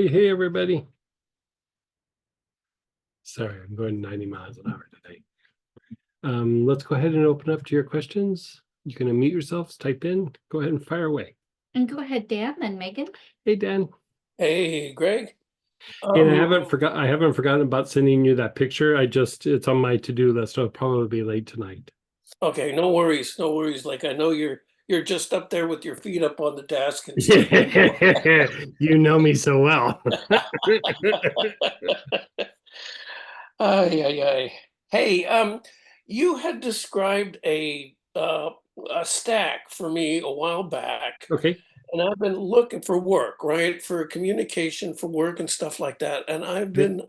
Hey, everybody. Sorry, I'm going 90 miles an hour today. Let's go ahead and open up to your questions. You can unmute yourselves, type in, go ahead and fire away. And go ahead, Dan, then Megan. Hey, Dan. Hey, Greg. And I haven't forgotten about sending you that picture. It's on my to-do list. So I'll probably be late tonight. Okay, no worries, no worries. Like I know you're just up there with your feet up on the desk and stuff. You know me so well. Ay, ay, ay. Hey, you had described a stack for me a while back, Okay. and I've been looking for work, right? For communication, for work and stuff like that. And I've been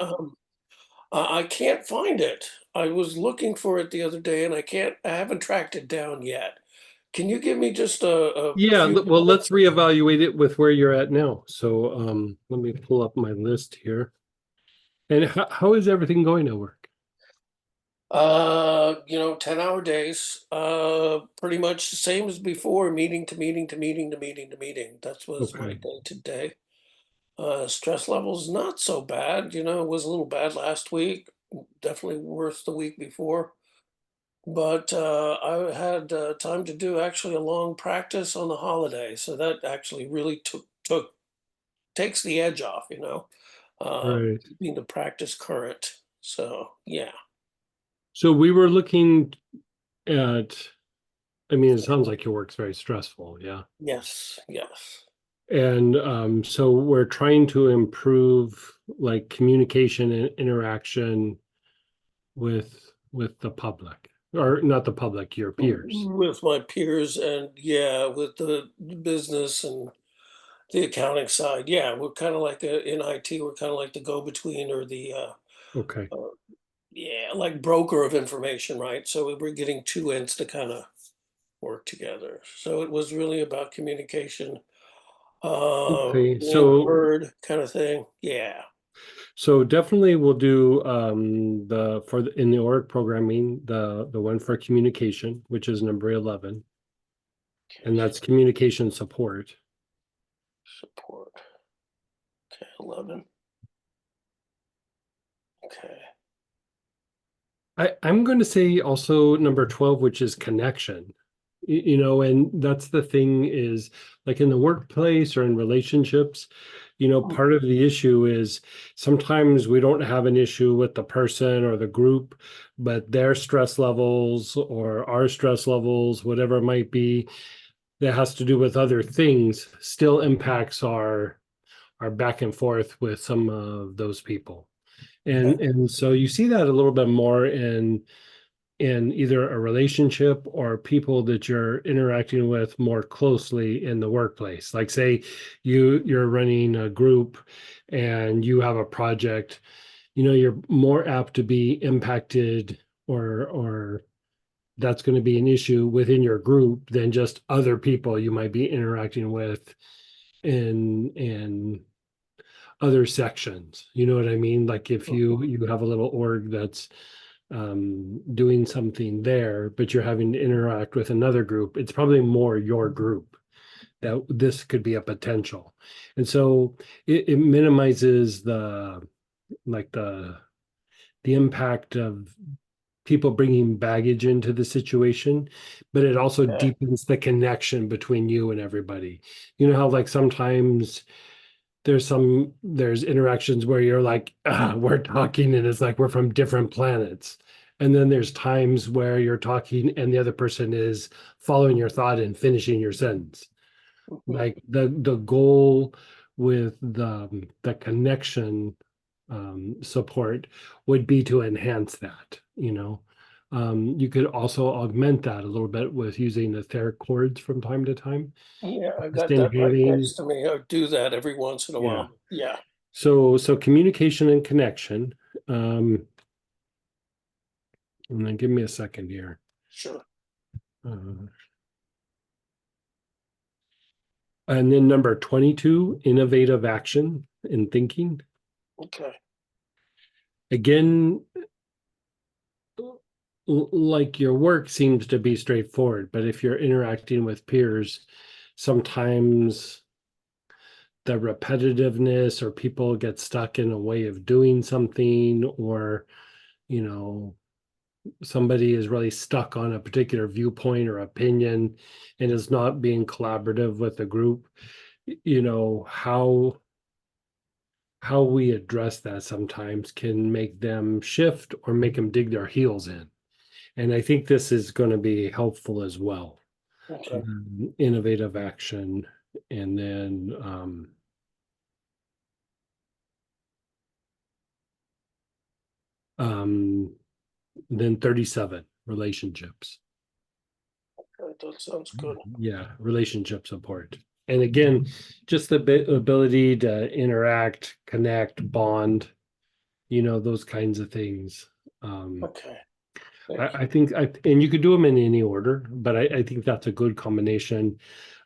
I can't find it. I was looking for it the other day and I haven't tracked it down yet. Can you give me just a Yeah, few well, let's minutes? reevaluate it with where you're at now. So let me pull up my list here. And how is everything going at work? 10-hour days. Pretty much the same as before, meeting to meeting to meeting to meeting to meeting. That was my Okay. day to day. Stress levels not so bad. It was a little bad last week, definitely worse the week before. But I had time to do actually a long practice on the holiday, so that actually really takes the edge off, Right. keeping the practice current. So yeah. So we were looking at, I mean, it sounds like your work's very stressful, yeah. Yes, yes. And so we're trying to improve like communication and interaction with the public, or not the public, your peers. With my peers and yeah, with the business and the accounting side. Yeah, we're kind of like in IT, we're kind of like the go-between or the Okay. uh, yeah, like broker of information, right? So we're getting two ends to kind of work together. So it was really about communication, Okay. being So heard kind of thing. Yeah. definitely we'll do in the Auric programming, the one for communication, which is number 11, and that's communication support. Support. Okay, 11. Okay. I'm going to say also number 12, which is connection. And that's the thing is like in the workplace or in relationships, part of the issue is sometimes we don't have an issue with the person or the group, but their stress levels or our stress levels, whatever it might be, that has to do with other things, still impacts our back and forth with some of those people. And so you see that a little bit more in either a relationship or people that you're interacting with more closely in the workplace. Like say you're running a group and you have a project, you're more apt to be impacted or that's going to be an issue within your group than just other people you might be interacting with in other sections. You know what I mean? Like if you have a little org that's doing something there, but you're having to interact with another group, it's probably more your group that this could be a potential. And so it minimizes like the impact of people bringing baggage into the situation, but it also Okay. deepens the connection between you and everybody. You know how like sometimes there's interactions where you're like, we're talking and it's like we're from different planets. And then there's times where you're talking and the other person is following your thought and finishing your sentence. Mhm. Like the goal with the connection support would be to enhance that. You could also augment that a little bit with using the etheric chords from time to time. Yeah, I Just got that right inhaling. next to me. I do that every once in a Yeah. while. Yeah, So communication and connection. Um, and then give me a second here. sure. Uh, and then number 22, innovative action in thinking. Okay. Again, like your work seems to be straightforward, but if you're interacting with peers, sometimes the repetitiveness, or people get stuck in a way of doing something, or, you know, somebody is really stuck on a particular viewpoint or opinion and is not being collaborative with the group, you know, how we address that sometimes can make them shift or make them dig their heels in. And I think this is going to be helpful as well. Okay. Innovative action, and then 37, relationships. That sounds good. Yeah, relationship support. And again, just the ability to interact, connect, bond, you know, those kinds of things. Okay. I think and you could do them in any order, but I think that's a good combination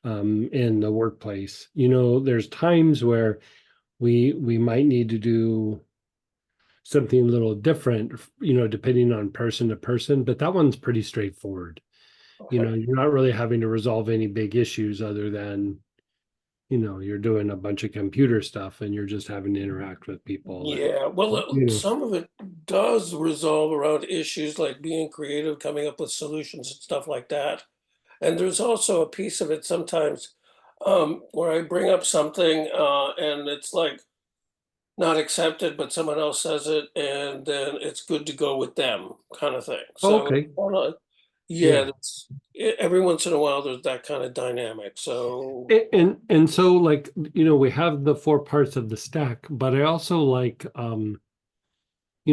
in the workplace. You know, there's times where we might need to do something a little different, you know, depending on person to person, but that one's pretty straightforward. You know, Okay. you're not really having to resolve any big issues other than, you know, you're doing a bunch of computer stuff and you're just having to interact with people. And, Yeah, well, you know, some of it does resolve around issues like being creative, coming up with solutions and stuff like that. And there's also a piece of it sometimes where I bring up something and it's like not accepted, but someone else says it, and then it's good to go with them, kind of thing. So, okay. yeah, Yeah. that's, every once in a while there's that kind of dynamic. So, And so, like, you know, we have the four parts of the stack, but I also like you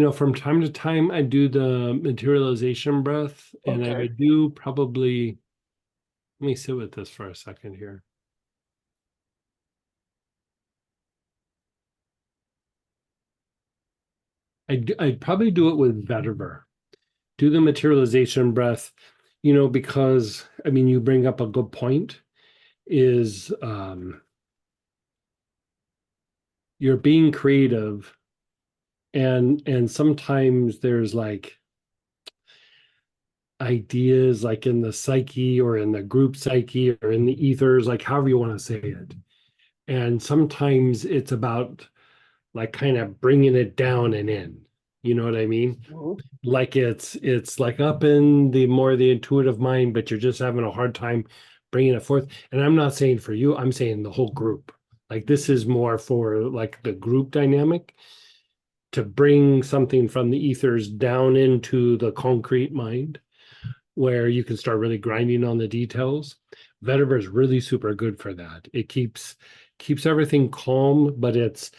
know, from time to time I do the materialization breath, and I okay, would do probably, let me sit with this for a second here. I'd probably do it with vetiver. Do the materialization breath, you know, because I mean, you bring up a good point, is you're being creative, and sometimes there's like ideas like in the psyche or in the group psyche or in the ethers, like however you want to say it. And sometimes it's about like kind of bringing it down and in. You know what I mean? mhm, Like it's like up in the more the intuitive mind, but you're just having a hard time bringing it forth. And I'm not saying for you, I'm saying the whole group. Like this is more for like the group dynamic, to bring something from the ethers down into the concrete mind where you can start really grinding on the details. Vetiver is really super good for that. It keeps everything calm, but it's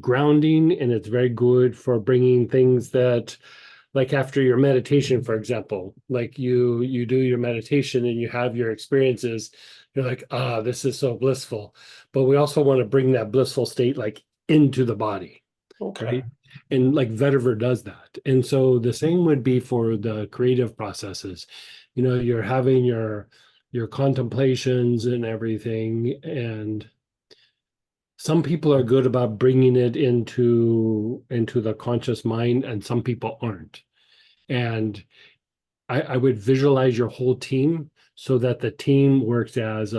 grounding, and it's very good for bringing things that, like after your meditation, for example, like you do your meditation and you have your experiences, you're like, ah, this is so blissful. But we also want to bring that blissful state like into the body, okay, right? And like vetiver does that. And so the same would be for the creative processes. You know, you're having your contemplations and everything, and some people are good about bringing it into the conscious mind, and some people aren't. And I would visualize your whole team so that the team works as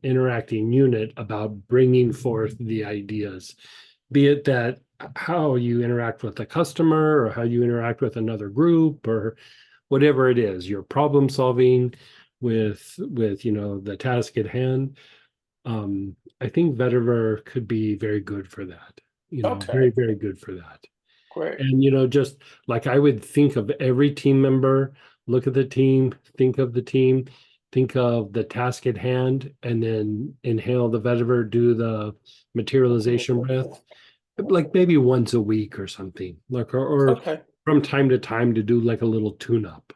interacting unit about bringing forth the ideas, be it that how you interact with the customer or how you interact with another group or whatever it is, your problem solving with you know the task at hand. I think vetiver could be very good for that, you know, okay, very, very good for that. great. And you know, just like I would think of every team member, look at the team, think of the task at hand, and then inhale the vetiver, do the materialization breath, like maybe once a week or something, like or Okay, from time to time to do like a little tune-up.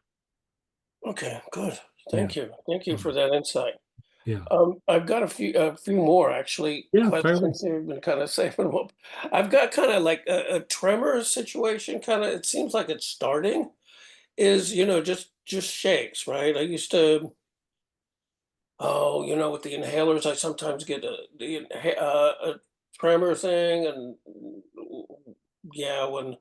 okay, good. Yeah, Thank you. Thank you yeah, for that insight. yeah, I've got a few more actually, yeah. but Fire away. since you've been kind of saving them up, I've got kind of like a tremor situation. Kind of, it seems like it's starting. Is just shakes, right? I used to, oh, with the inhalers, I sometimes get a tremor thing, and yeah, when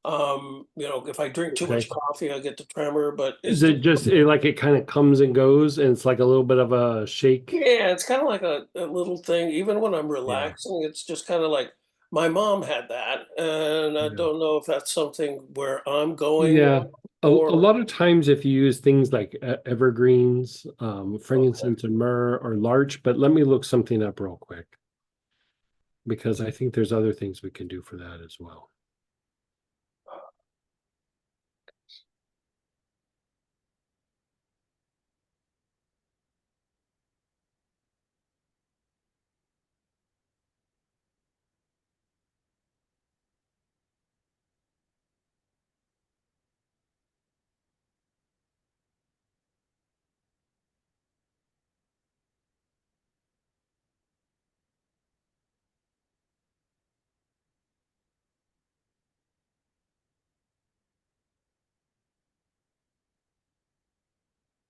If I drink too much Okay. coffee, I get the tremor, but Is it's it just like it kind of comes and goes and it's like a little bit of a shake? yeah, it's kind of like a little thing. Even when I'm Yeah. relaxing, it's just kind of like my mom had that, and I Yeah. don't know if that's something where I'm going Yeah. A or lot of times if you use things like evergreens, okay, frankincense and myrrh or larch, but let me look something up real quick because I think there's other things we can do for that as well.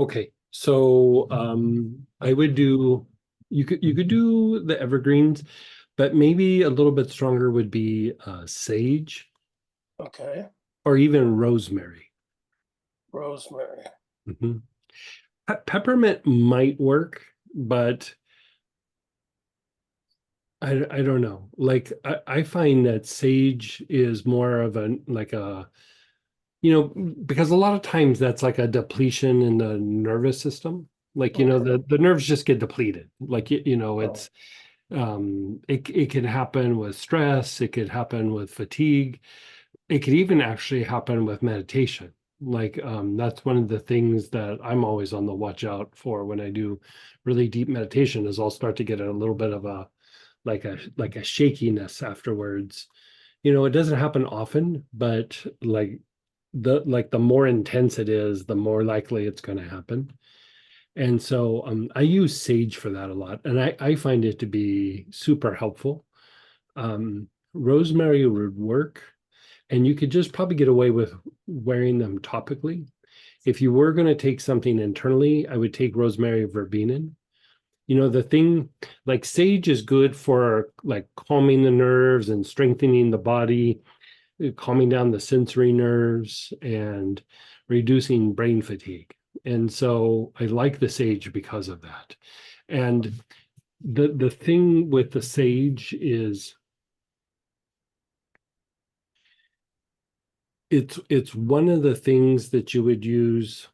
Okay, so I would do you could do the evergreens, but maybe a little bit stronger would be sage okay, or even rosemary. rosemary. Mhm. Peppermint might work, but I don't know. Like I find that sage is more of a like a because a lot of times that's like a depletion in the nervous system. Like Okay, the nerves just get depleted. Like oh, it's it could happen with stress, it could happen with fatigue, it could even actually happen with meditation. Like that's one of the things that I'm always on the watch out for when I do really deep meditation is I'll start to get a little bit of a like a shakiness afterwards. It doesn't happen often, but like the more intense it is, the more likely it's going to happen. And so I use sage for that a lot, and I find it to be super helpful. Rosemary would work, and you could just probably get away with wearing them topically. If you were going to take something internally, I would take rosemary verbena. The thing like sage is good for like calming the nerves and strengthening the body, calming down the sensory nerves and reducing brain fatigue. And so I like the sage because of that. And the thing with the sage is it's one of the things that you would use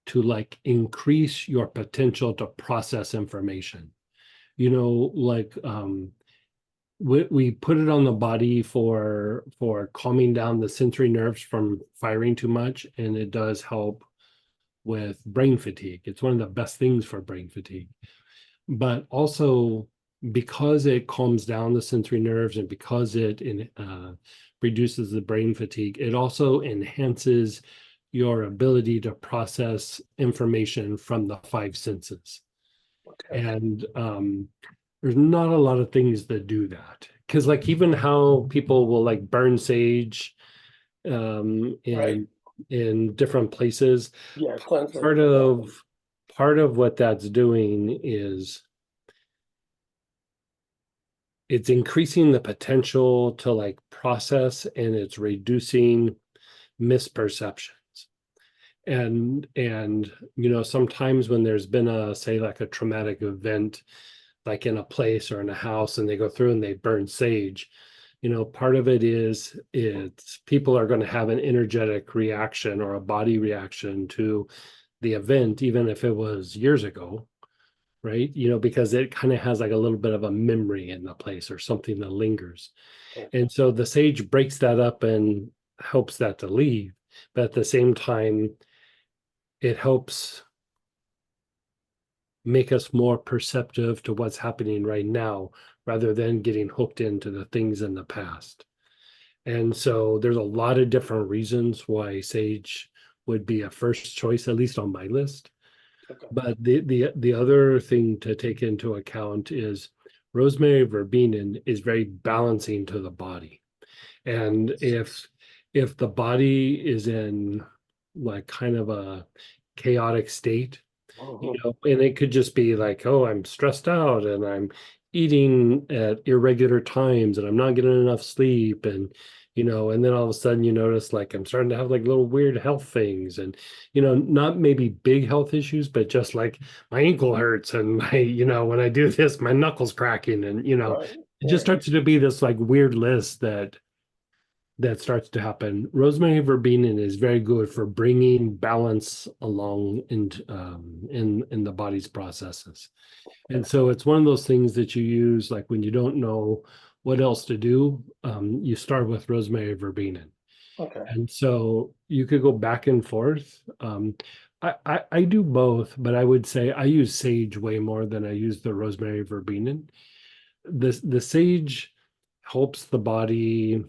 to like increase your potential to process information. Like we put it on the body for calming down the sensory nerves from firing too much, and it does help with brain fatigue. It's one of the best things for brain fatigue. But also because it calms down the sensory nerves and because it reduces the brain fatigue, it also enhances your ability to process information from the five senses. okay, And there's not a lot of things that do that. Because like even how people will like burn sage right. in different places, Yeah, cleanser. part of part of what that's doing is it's increasing the potential to like process and it's reducing misperceptions. And sometimes when there's been a say like a traumatic event like in a place or in a house and they go through and they burn sage, part of it is it's people are going to have an energetic reaction or a body reaction to the event even if it was years ago, right? Because it kind of has like a little bit of a memory in the place or something that lingers. And so the sage breaks that up and helps that to leave. But at the same time, it helps make us more perceptive to what's happening right now rather than getting hooked into the things in the past. And so there's a lot of different reasons why sage would be a first choice, at least on my list. Okay. But the other thing to take into account is rosemary verbena is very balancing to the body. And if the body is in like kind of a chaotic state, Mhm. and it could just be like, oh, I'm stressed out and I'm eating at irregular times and I'm not getting enough sleep and and then all of a sudden you notice like I'm starting to have like little weird health things, and not maybe big health issues, but just like my ankle hurts, and my, when I do this, my knuckles cracking, and Right, it just right. starts to be this like weird list that starts to happen. Rosemary verbena is very good for bringing balance along in the body's processes. And so it's one of those things that you use like when you don't know what else to do. You start with rosemary verbena. Okay. And so you could go back and forth. I do both, but I would say I use sage way more than I use the rosemary verbena. The sage helps the body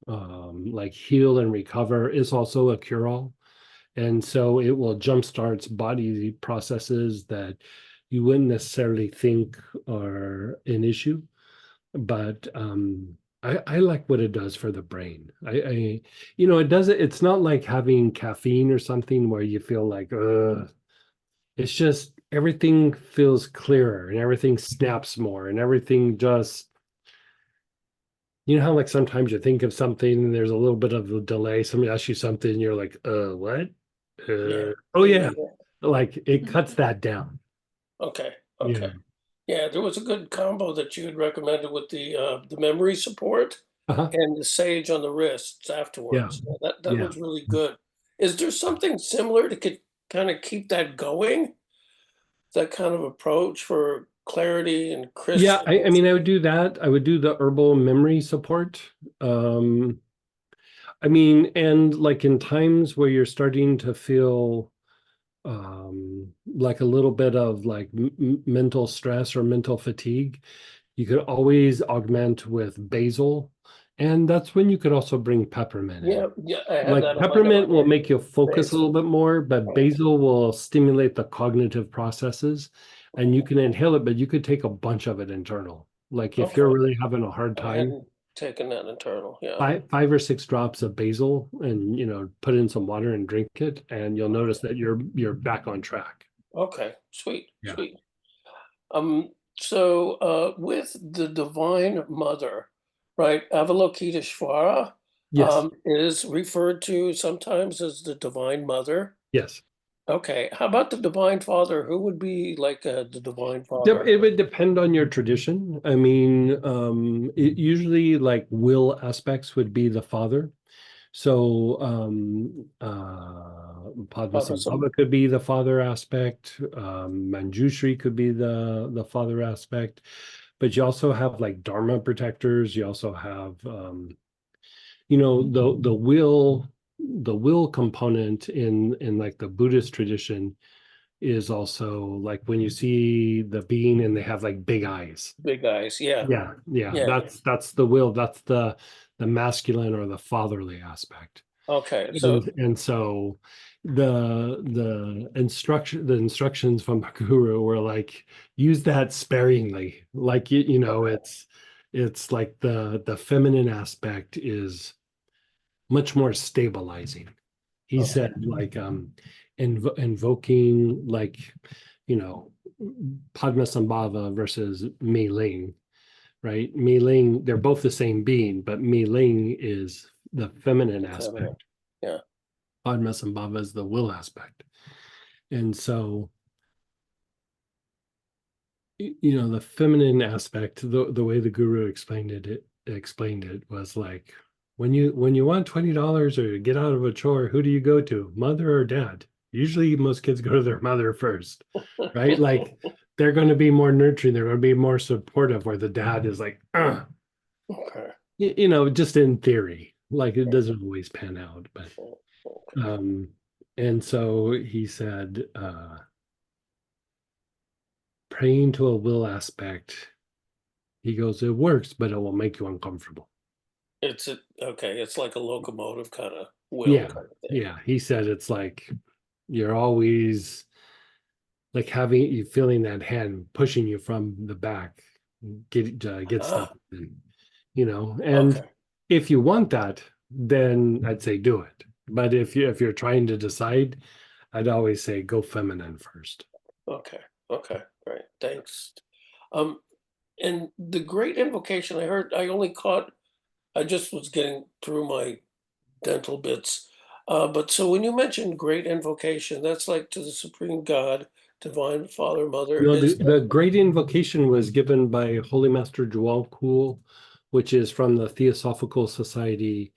like heal and recover, is also a cure-all. And so it will jumpstart body processes that you wouldn't necessarily think are an issue. But I like what it does for the brain. It doesn't, it's not like having caffeine or something where you feel like, it's just everything feels clearer and everything snaps more and everything just, how like sometimes you think of something and there's a little bit of a delay. Somebody asks you something and you're like, what? Yeah. Oh Yeah, yeah, yeah. yeah. Like it cuts that down. Okay. Yeah. Okay. Yeah, there was a good combo that you had recommended with the memory support Uh-huh. and the sage on the wrists Yeah. afterwards. Yeah, that Yeah. was really good. Is there something similar to kind of keep that going? That kind of approach for clarity and Yeah. I crispness? mean, I would do that. I would do the herbal memory support. I mean, and like in times where you're starting to feel like a little bit of like mental stress or mental fatigue, you could always augment with basil. And that's when you could also bring peppermint in. Yeah, yeah, I have Like that on my peppermint will note. make you focus a Basil. little bit more, but Right. basil will stimulate the cognitive processes. And you Mhm. can inhale it, but you could take a bunch of it internal. Like if you're Okay. really having a hard I time, hadn't taken that internal. Yeah. five or six drops of basil and put in some water and drink it, and you'll notice that you're back on track. Okay. Sweet. Yeah. Sweet. So with the Divine Mother, right? Avalokiteshvara Yes. is referred to sometimes as the Divine Mother. Yes. Okay. How about the Divine Father? Who would be like the Divine Father? It would depend on your tradition. I mean, usually like will aspects would be the father. So Some. Padmasambhava could be the father aspect. Manjushri could be the father aspect. But you also have like Dharma protectors. You also have the will component in like the Buddhist tradition is also like when you see the being and they have like big eyes. Big eyes. Yeah. Yeah, Yeah. that's the will, that's the masculine or the fatherly aspect. Okay. So And so the instructions from the guru were like use that sparingly. Like okay. it's like the feminine aspect is much more stabilizing. He Okay. said like invoking like you know Padmasambhava versus Mei Ling, right? Mei Ling, they're both the same being, but Mei Ling is the feminine The feminine. aspect. Yeah. Padmasambhava is the will aspect. And so the feminine aspect, the way the guru explained it was like when you want $20 or get out of a chore, who do you go to, mother or dad? Usually most kids go to their mother first, right? Like they're going to be more nurturing, they're going to be more supportive, where the dad is like Okay. just in theory, like it doesn't always pan out. But um and so he said praying to a will aspect, he goes, it works, but it will make you uncomfortable. Okay. It's like a locomotive kind of will Yeah. kind of thing. Yeah. He said it's like you're always like having you feeling that hand pushing you from the back, get stuff Ah. in, and Okay. if you want that, then I'd say do it. But if you're trying to decide, I'd always say go feminine first. Okay. Okay. Great. Thanks. Um, and the great invocation I heard, I only caught I just was getting through my dental bits. But so when you mentioned great invocation, that's like to the Supreme God, Divine Father, Mother. No, Is the great invocation was given by Holy Master Joel Kuhl, which is from the Theosophical Society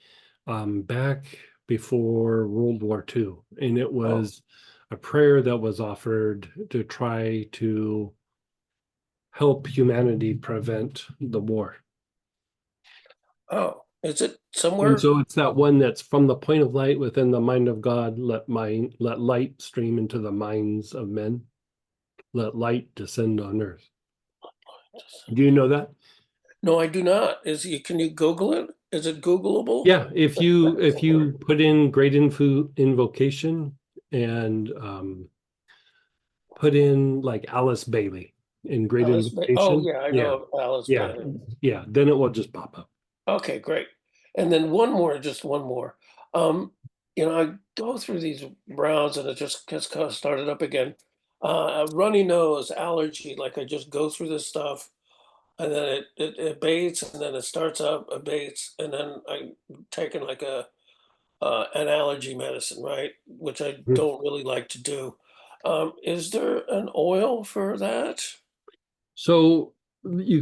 back before World War II. And it oh, was a prayer that was offered to try to help humanity prevent the war. oh, is it And somewhere? so it's that one that's from the point of light within the mind of God, let light stream into the minds of men. Let light descend on earth. Do you know that? No, I do not. Can you Google it? Is it Googleable? Yeah, if you put in great invocation and put in like Alice Bailey in great Oh, invocation, yeah, I yeah, know of Alice yeah, Bailey. yeah, then it will just pop up. Okay, great. And then one more, just one more. Um, I go through these rounds and it just gets kind of started up again. A runny nose, allergy, like I just go through this stuff and then it abates and then it starts up, abates, and then I'm taking like an allergy medicine, right? Which I Mhm. don't really like to do. Is there an oil for that? So you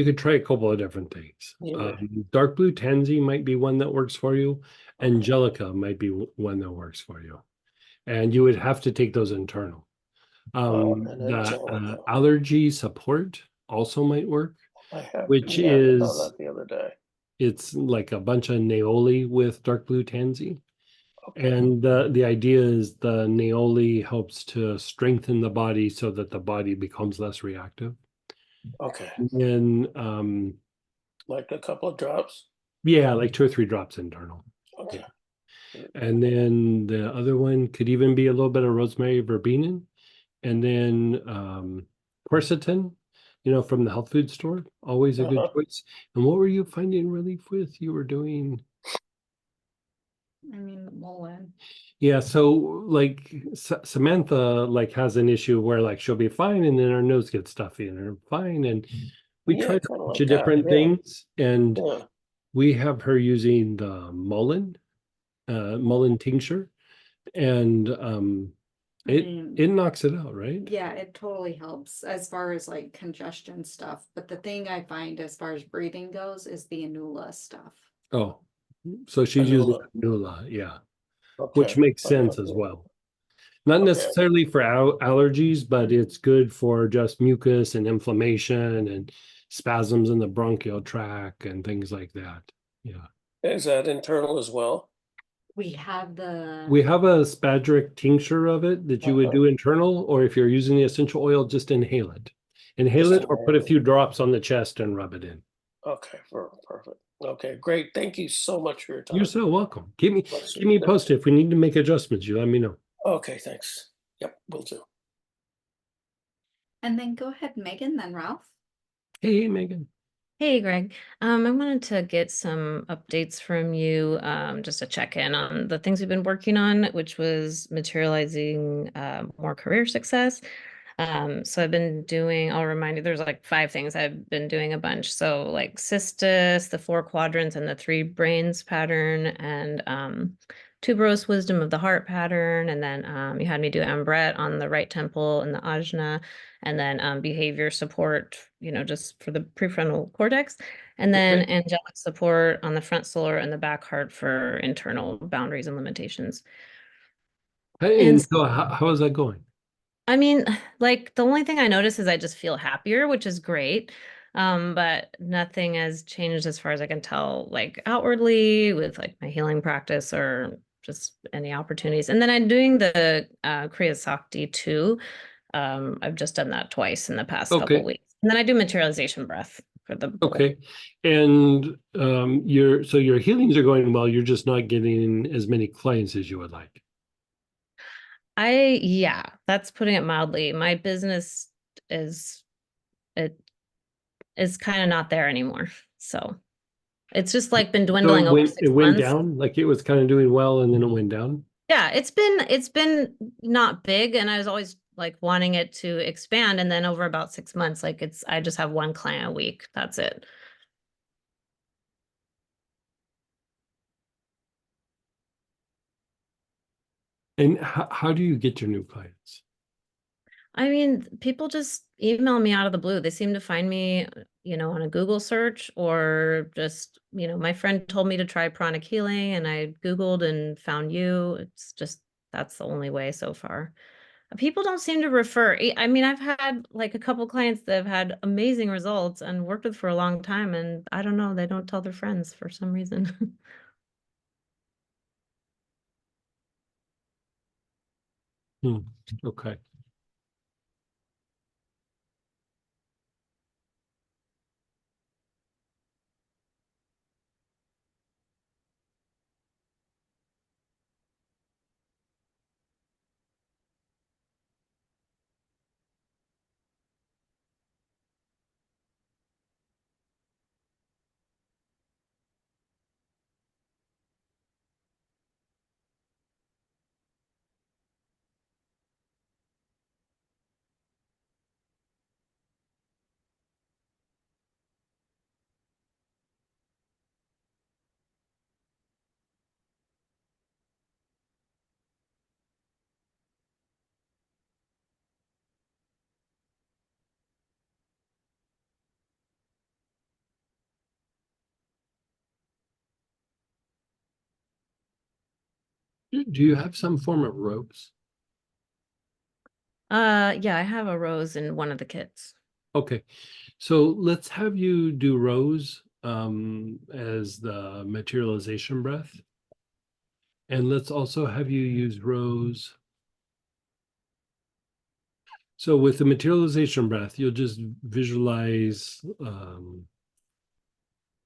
could try a couple of different things. Yeah. Dark blue tansy might be one that works for you. Okay. Angelica might be one that works for you, and you would have to take those internal. And The Angelica. allergy support also might work, I have, which yeah, I saw is that the other day. it's like a bunch of Neoli with dark blue tansy. Okay. And the idea is the Neoli helps to strengthen the body so that the body becomes less reactive. Okay. And Like a couple of drops? yeah, like 2 or 3 drops internal. Yeah. Okay. And then the other one could even be a little bit of rosemary verbena. And then quercetin, from the health food store, always a good Uh-huh. choice. And what were you finding relief with? You were doing, I mean, the Mullein. yeah. So like Samantha like has an issue where like she'll be fine, and then her nose gets stuffy, and her fine, and we Yeah, tried a kind of bunch like of that. different Yeah. things, and Yeah. we have her using the Mullein tincture, and I mean, it knocks it out, right? yeah, it totally helps as far as like congestion stuff. But the thing I find as far as breathing goes is the Anula stuff. Oh, so she's using Anula. Nula, yeah, which Okay. makes sense as well. Not Okay. necessarily for allergies, but it's good for just mucus and inflammation and spasms in the bronchial tract and things like that. Yeah. Is that internal as well? We have We the have a spadric tincture of it that you would Uh-huh. do internal, or if you're using the essential oil, just inhale it. Inhale Just it in or put a there. few drops on the chest and rub it in. Okay. Perfect. Okay. Great. Thank you so much for your You're time. so welcome. Keep me Yep. posted. If we need to make adjustments, you let me know. Okay. Thanks. Yep. Will do. and then go ahead, Megan, then Ralph. Hey, Megan. Hey, Greg. I wanted to get some updates from you, just to check in on the things we've been working on, which was materializing more career success. So I've been doing, I'll remind you, there's like 5 things I've been doing a bunch. So like cystis, the 4 quadrants and the 3 brains pattern, and tuberose wisdom of the heart pattern. And then you had me do Ambret on the right temple and the ajna, and then behavior support, just for the prefrontal cortex, and then Okay. angelic support on the front solar and the back heart for internal boundaries and limitations. Hey, And and so how is that going? I mean, like the only thing I notice is I just feel happier, which is great. But nothing has changed as far as I can tell, like outwardly with like my healing practice or just any opportunities. And then I'm doing the Kriya Sakti too. I've just done that twice in the past couple Okay. weeks. And then I do materialization breath for the bowl. Okay. And your healings are going well, you're just not getting as many clients as you would like. Yeah, that's putting it mildly. My business is it is kind of not there anymore. So it's just like been So dwindling over it 6 went months. down, like it was kind of doing well and then it went down. Yeah, it's been not big, and I was always like wanting it to expand, and then over about 6 months, like I just have 1 client a week. That's it. And how do you get your new clients? I mean, people just email me out of the blue. They seem to find me, on a Google search, or just, my friend told me to try pranic healing and I Googled and found you. It's just, that's the only way so far. People don't seem to refer. I mean, I've had like a couple clients that have had amazing results and worked with for a long time, and I don't know, they don't tell their friends for some reason. Okay. Do you have some form of rose? Yeah, I have a rose in one of the kits. Okay, so let's have you do rose as the materialization breath. And let's also have you use rose. So with the materialization breath, you'll just visualize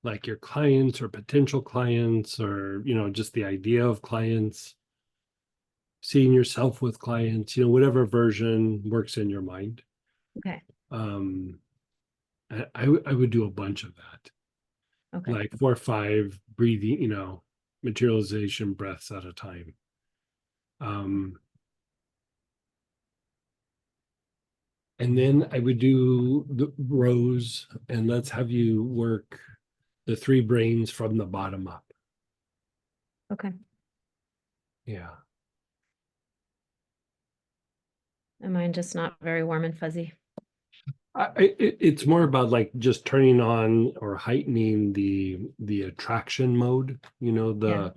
like your clients or potential clients, or just the idea of clients, seeing yourself with clients, whatever version works in your mind. Okay. Um I would do a bunch of that, Okay. like 4 or 5 breathing, materialization breaths at a time. And then I would do the rows, and let's have you work the 3 brains from the bottom up. Okay. Yeah. And mine just not very warm and fuzzy. It's more about like just turning on or heightening the attraction mode, Yeah.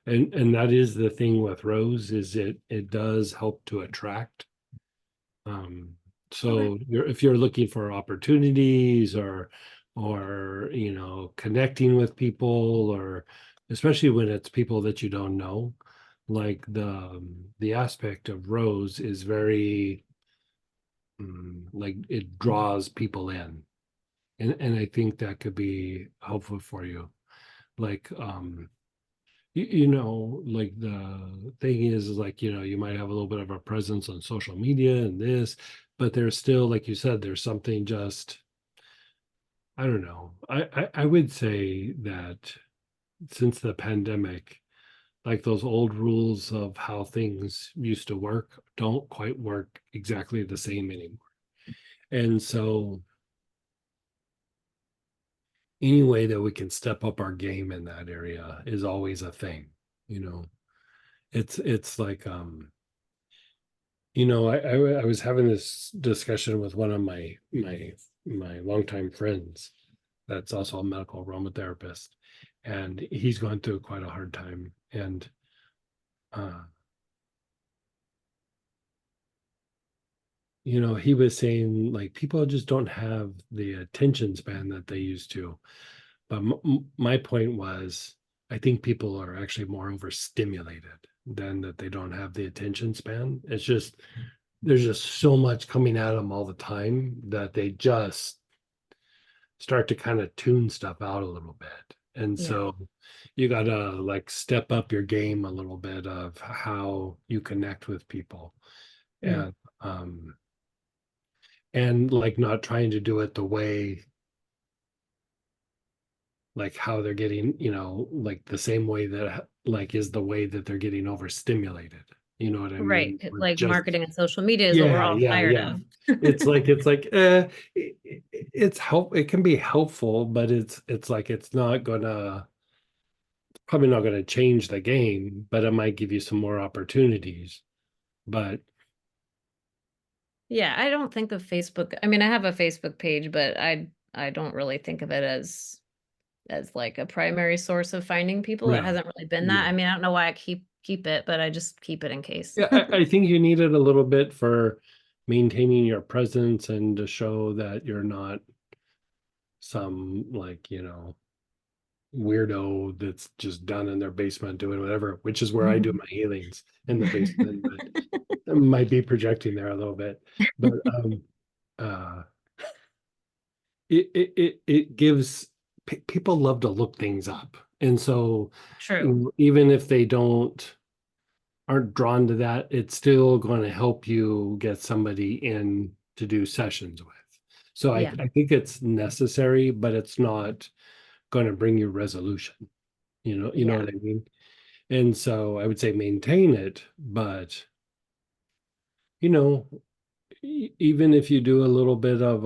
and that is the thing with rose, is it does help to attract. So if you're looking for opportunities, or connecting with people, or especially when it's people that you don't know, like the aspect of rose is very like it draws people in, and I think that could be helpful for you. Like like the thing is like, you might have a little bit of a presence on social media and this, but there's still, like you said, there's something just, I don't know. I would say that since the pandemic, like those old rules of how things used to work don't quite work exactly the same anymore. And so any way that we can step up our game in that area is always a thing, you know. It's like I was having this discussion with one of my longtime friends that's also a medical aromatherapist, and he's going through quite a hard time. And uh he was saying like people just don't have the attention span that they used to. But my point was, I think people are actually more overstimulated than that they don't have the attention span. It's just there's just so much coming at them all the time that they just start to kind of tune stuff out a little bit. And Yeah. so you got to like step up your game a little bit of how you connect with people. Mm. And and like not trying to do it the way, like how they're getting, like the same way that like is the way that they're getting overstimulated. You know what I Right. mean? We're Like just, marketing and social media is what we're yeah, all yeah, tired yeah. of. It's help. It can be helpful, but it's like it's not gonna probably not going to change the game, but it might give you some more opportunities. But Yeah, I don't think of Facebook. I mean, I have a Facebook page, but I don't really think of it as like a primary source of finding people. It yeah, hasn't really been that. yeah. I mean, I don't know why I keep it, but I just keep it in case. Yeah, I think you need it a little bit for maintaining your presence and to show that you're not some like, weirdo that's just down in their basement doing whatever, which is where I do my healings in the basement, but I might be projecting there a little bit. But uh it gives people love to look things up. And so True. even if they aren't drawn to that, it's still going to help you get somebody in to do sessions with. So Yeah. I think it's necessary, but it's not going to bring you resolution. You know Yeah. what I mean? And so I would say maintain it, but you know, even if you do a little bit of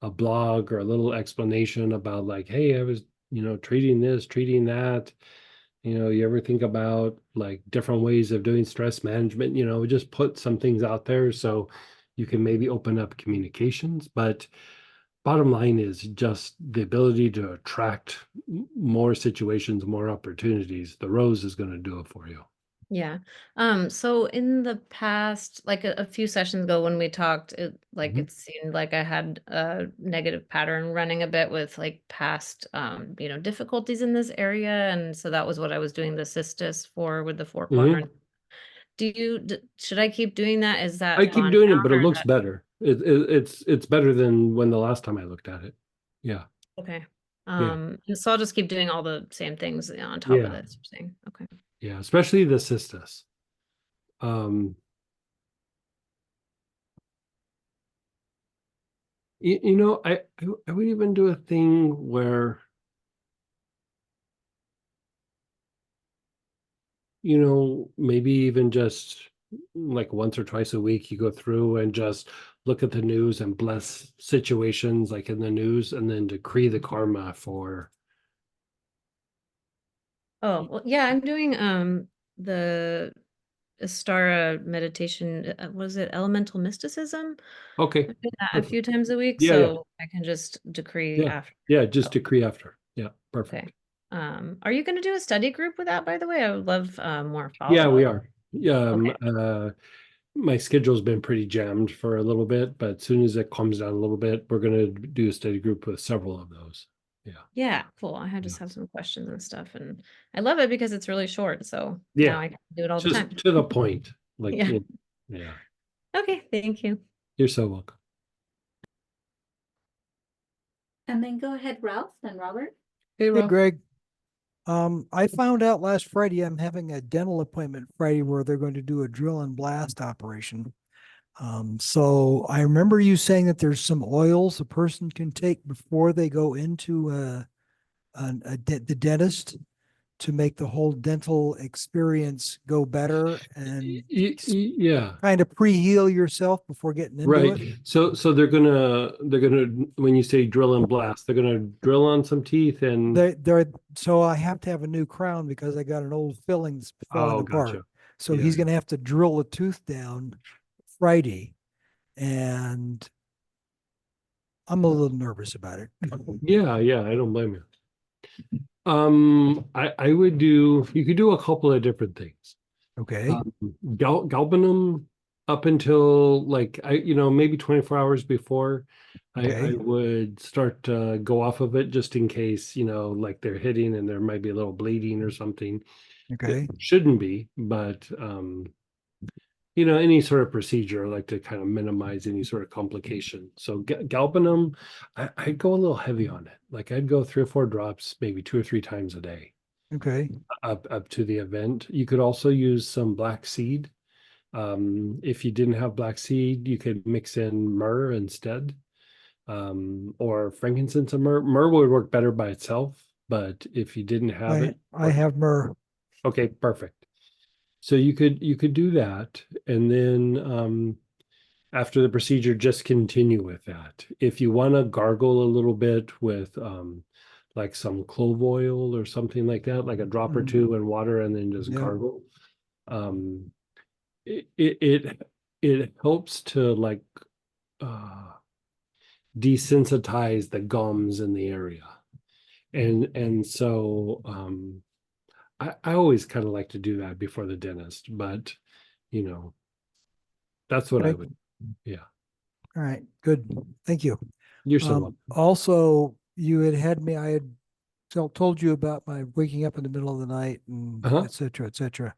a blog or a little explanation about like, hey, I was, treating this, treating that. You ever think about like different ways of doing stress management? Just put some things out there so you can maybe open up communications. But bottom line is just the ability to attract more situations, more opportunities. The rose is going to do it for you. Yeah. So in the past, like a few sessions ago when we talked, Mhm. it seemed like I had a negative pattern running a bit with like past difficulties in this area. And so that was what I was doing the cystis for with the 4 quadrant. Mhm. Should I keep doing that? Is I that keep gone doing it, but it down or is looks that better. It's better than when the last time I looked at it. Yeah. okay? Yeah. So I'll just keep doing all the same things on top of Yeah. this, you're saying. Okay. Yeah. Especially the cystis. Um, I would even do a thing where, maybe even just like once or twice a week, you go through and just look at the news and bless situations like in the news and then decree the karma for. Oh, well, yeah, I'm doing the Astara meditation. Was it elemental mysticism? Okay. I do that a Perfect. few times a week, Yeah. Yeah. so I can just decree Yeah. after. Yeah. Just Oh, decree after. Yeah. okay. Perfect. Are you going to do a study group with that, by the way? I would love more Yeah, we follow-up. are. Yeah. Okay. My schedule's been pretty jammed for a little bit, but as soon as it calms down a little bit, we're going to do a study group with several of those. Yeah. Yeah, cool. I had Yeah. just have some questions and stuff, and I love it because it's really short. So Yeah. now I can do it all the Just time. to the point. Like, Yeah. yeah. Okay. Thank you. You're so welcome. And then go ahead, Ralph and Robert. Hey, Hey, Ralph. Greg. I found out last Friday I'm having a dental appointment Friday where they're going to do a drill and blast operation. So I remember you saying that there's some oils a person can take before they go into the dentist to make the whole dental experience go better and Yeah. kind of pre-heal yourself before getting into it. Right. So they're gonna when you say drill and blast, they're gonna drill on some teeth and So I have to have a new crown because I got an old filling that's falling oh, apart. gotcha. So Yeah. he's going to have to drill a tooth down Friday, and I'm a little nervous about it. Yeah, I don't blame you. I would you could do a couple of different things. Okay. Galbanum up until like maybe 24 hours before I Okay. would start to go off of it just in case, like they're hitting and there might be a little bleeding or something. It Okay. shouldn't be, but any sort of procedure, I like to kind of minimize any sort of complication. So galbanum, I'd go a little heavy on it. Like I'd go 3 or 4 drops, maybe 2 or 3 times a day Okay. up to the event. You could also use some black seed. If you didn't have black seed, you could mix in myrrh instead, or frankincense and myrrh. Myrrh would work better by itself, but if you didn't have it, I have myrrh. okay, perfect. So you could do that, and then after the procedure, just continue with that. If you want to gargle a little bit with like some clove oil or something like that, like a drop or Mhm. two in water and then just Yeah. gargle. Um, it helps to like uh desensitize the gums in the area. And so I always kind of like to do that before the dentist, but you know, that's what I Okay. would, yeah. All right, good. Thank you. You're so welcome. Also, you had me, I had told you about my waking up in the middle of the night and Uh-huh. et cetera, et cetera.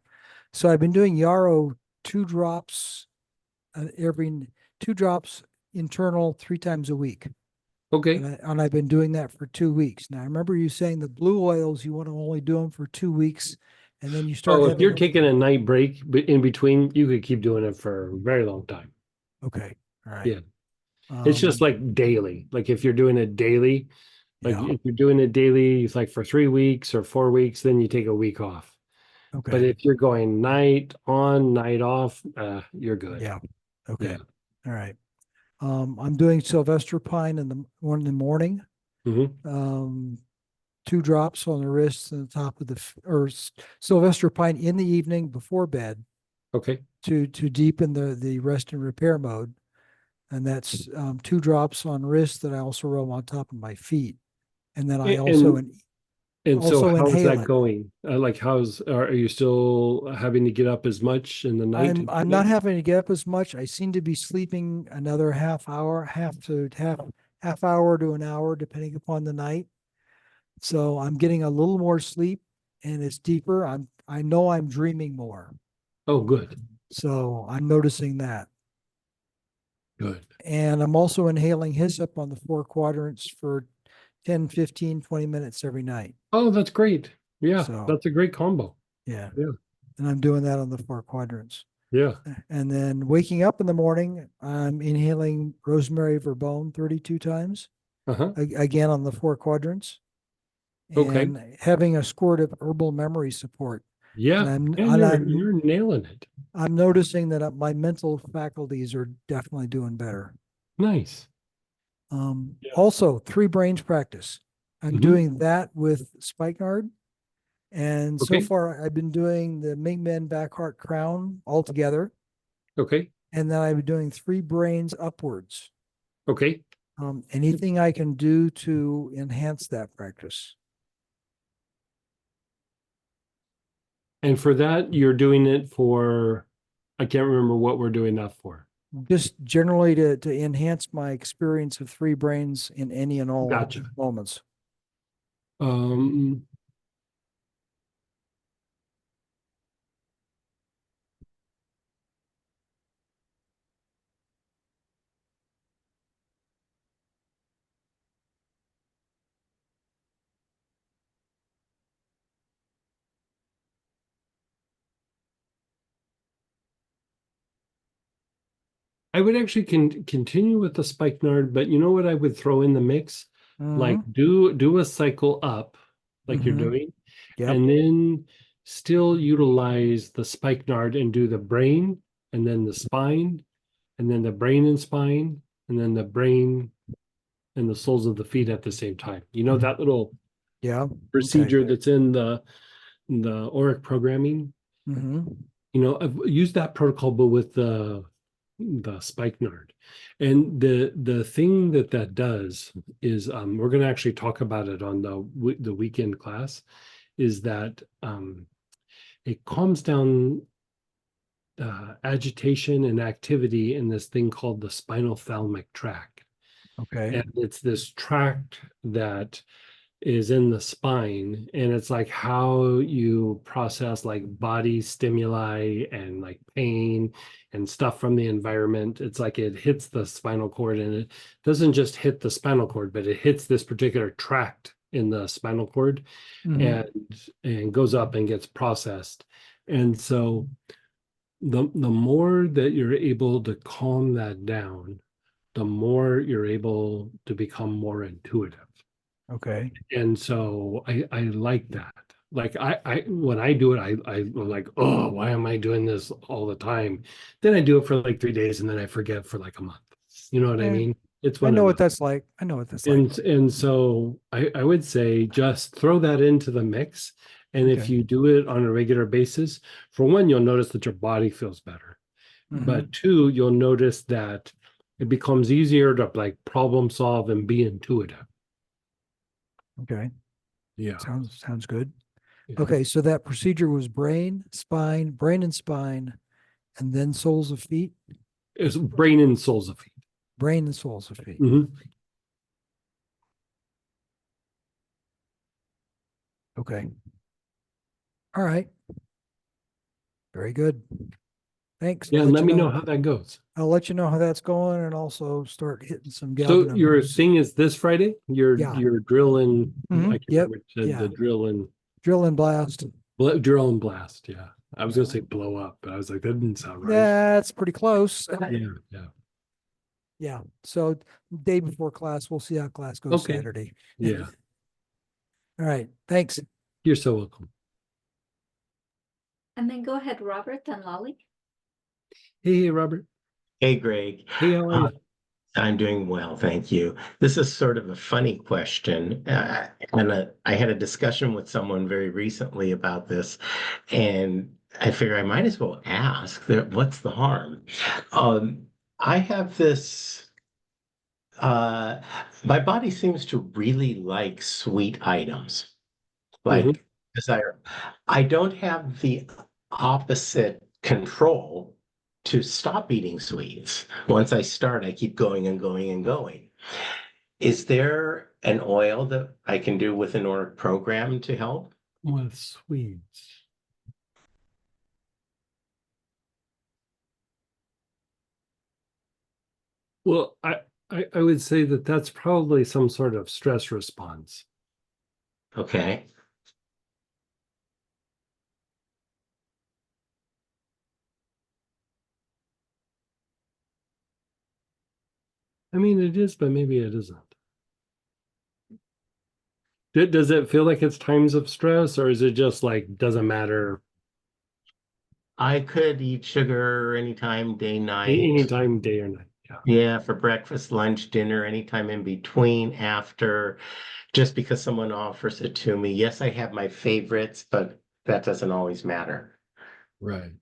So I've been doing Yarrow 2 drops every 2 drops internal 3 times a week. Okay. And I've been doing that for 2 weeks. Now, I remember you saying the blue oils, you want to only do them for 2 weeks and then you start Oh, if having you're taking a night break in between, you could keep doing it for a very long time. Okay. All right. Yeah. It's just Um, like daily. Like if you're doing it daily, like yeah. if you're doing it daily, it's like for 3 weeks or 4 weeks, then you take a week off. But Okay. if you're going night on, night off, you're good. Yeah. Okay. Yeah. All right. I'm doing Sylvester Pine in the morning. Hmm. 2 drops on the wrists and the top of Sylvester Pine in the evening before bed Okay. to deepen the rest and repair mode. And that's 2 drops on wrists that I also rub on top of my feet. And then I And so also how's inhale that it. going? Like are you still having to get up as much in the night? I'm not having to get up as much. I seem to be sleeping another half hour, half hour to an hour, depending upon the night. So I'm getting a little more sleep and it's deeper. I know I'm dreaming more. Oh, good. So I'm noticing that. Good. And I'm also inhaling hyssop on the 4 quadrants for 10, 15, 20 minutes every night. Oh, that's great. Yeah, So that's a great combo. yeah. Yeah. And I'm doing that on the 4 quadrants. Yeah. And then waking up in the morning, I'm inhaling rosemary verbone 32 times, Uh-huh. again on the 4 quadrants, Okay. and having a squirt of herbal memory support. Yeah. And And you're nailing it. I'm noticing that my mental faculties are definitely doing better. Nice. Yeah. Also, 3 brains practice. I'm Mhm. doing that with spikenard. And so Okay. far, I've been doing the Ming Men back heart crown all together. Okay. And then I've been doing 3 brains upwards. Okay. Anything I can do to enhance that practice. And for that, you're doing it for, I can't remember what we're doing that for. Just generally to enhance my experience of 3 brains in any and all Gotcha. moments. Um, I would actually continue with the spikenard, but you know what I would throw in the mix? Like Mhm. do a cycle up, like you're Mhm. doing, Yep. and then still utilize the spikenard and do the brain, and then the spine, and then the brain and spine, and then the brain and the soles of the feet at the same time. You know that little Yeah. Okay. procedure that's in the Auric programming? Mhm. You know, I've used that protocol, but with the spikenard. And the thing that does is we're going to actually talk about it on the weekend class, is that it calms down agitation and activity in this thing called the spinal thalamic tract. Okay. And it's this tract that is in the spine, and it's like how you process like body stimuli and like pain and stuff from the environment. It's like it hits the spinal cord, and it doesn't just hit the spinal cord, but it hits this particular tract in the spinal cord Mhm. and goes up and gets processed. And so the more that you're able to calm that down, the more you're able to become more intuitive. Okay. And so I like that. Like I when I do it, I'm like, oh, why am I doing this all the time? Then I do it for like 3 days and then I forget for like a month. You know what I Eh, mean? It's I one know of what those. that's like. I know what that's like. And so I would say just throw that into the mix. And if Okay. you do it on a regular basis, for one, you'll notice that your body feels better. But two, you'll notice that it becomes easier to like problem solve and be intuitive. Okay. Yeah. Sounds good. Yeah. Okay, so that procedure was brain and spine, and then soles of feet, It's brain and soles of feet. brain and soles of feet. Mhm. Okay. All right. Very good. Thanks. Yeah, and let me know how that goes. I'll let you know how that's going and also start hitting some So galbanum. your thing is this Friday? Your Yeah. your drill and Mhm. I can't Yep. remember what you said, Yeah. the drill and Drill and blast. drill and blast. Yeah. I was gonna Yeah. say blow up, but I was like, that didn't sound right. That's pretty close. Yeah, yeah. Yeah. So day before class, we'll see how class goes Okay. Saturday. Yeah. All right. Thanks. You're so welcome. And then go ahead, Robert, then Lolly. Hey, Robert. Hey, Greg. Hey, how are you? I'm doing well, thank you. This is sort of a funny question. I had a discussion with someone very recently about this, and I figure I might as well ask that what's the harm? I have this, my body seems to really like sweet items, like desire. I don't have the opposite control to stop eating sweets. Once I start, I keep going and going and going. Is there an oil that I can do with an Auric program to help? With sweets. Well, I would say that that's probably some sort of stress response. Okay. I mean, it is, but maybe it isn't. Does it feel like it's times of stress, or is it just like doesn't matter I could eat sugar anytime, day, night. anytime, day or night? Yeah. Yeah, for breakfast, lunch, dinner, anytime in between, after, just because someone offers it to me. Yes, I have my favorites, but that doesn't always matter. Right.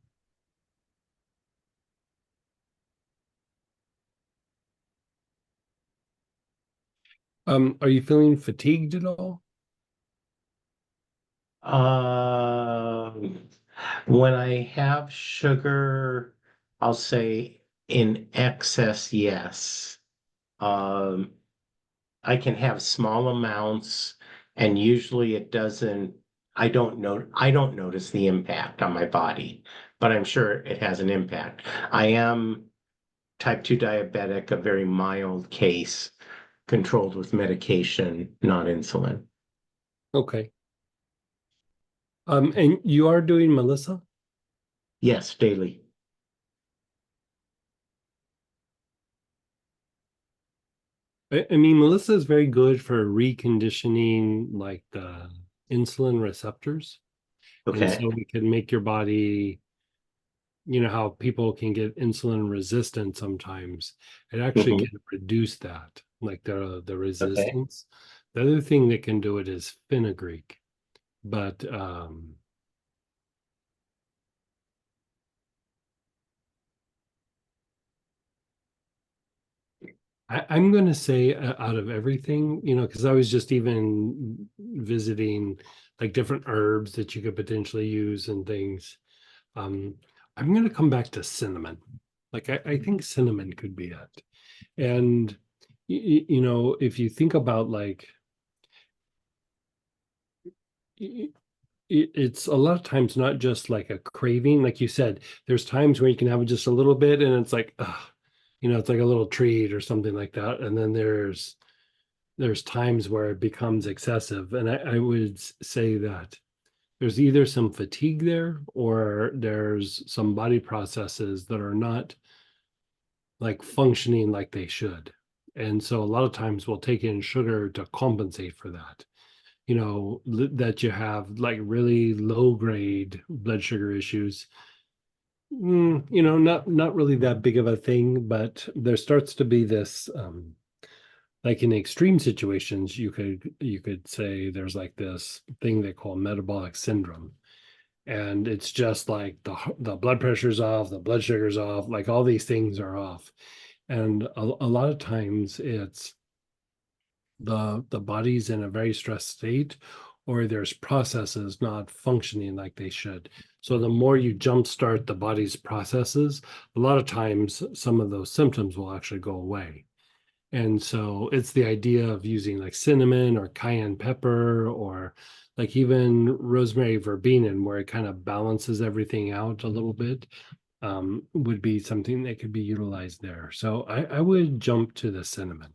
Are you feeling fatigued at all? Um, when I have sugar, I'll say in excess, yes. Um, I can have small amounts, and usually it doesn't, I don't notice the impact on my body, but I'm sure it has an impact. I am type 2 diabetic, a very mild case, controlled with medication, not insulin. Okay. And you are doing Melissa? Yes, daily. I mean, Melissa is very good for reconditioning like the insulin receptors. And Okay. so it can make your body, you know, how people can get insulin resistant sometimes. It actually Mhm. can reduce that, like the Okay. resistance. The other thing that can do it is fenugreek. But I'm going to say out of everything, you know, because I was just even visiting like different herbs that you could potentially use and things. Um, I'm going to come back to cinnamon. Like I think cinnamon could be it. And you know, if you think about like it's a lot of times not just like a craving, like you said, there's times where you can have just a little bit and it's like, you know, it's like a little treat or something like that. And then there's times where it becomes excessive. And I would say that there's either some fatigue there or there's some body processes that are not like functioning like they should. And so a lot of times we'll take in sugar to compensate for that. You know, that you have like really low grade blood sugar issues. You know, not really that big of a thing, but there starts to be this like in extreme situations, you could say there's like this thing they call metabolic syndrome. And it's just like the blood pressure's off, the blood sugar's off, like all these things are off. And a lot of times it's the body's in a very stressed state, or there's processes not functioning like they should. So the more you jumpstart the body's processes, a lot of times some of those symptoms will actually go away. And so it's the idea of using like cinnamon or cayenne pepper, or like even rosemary verbena, where it kind of balances everything out a little bit, would be something that could be utilized there. So I would jump to the cinnamon.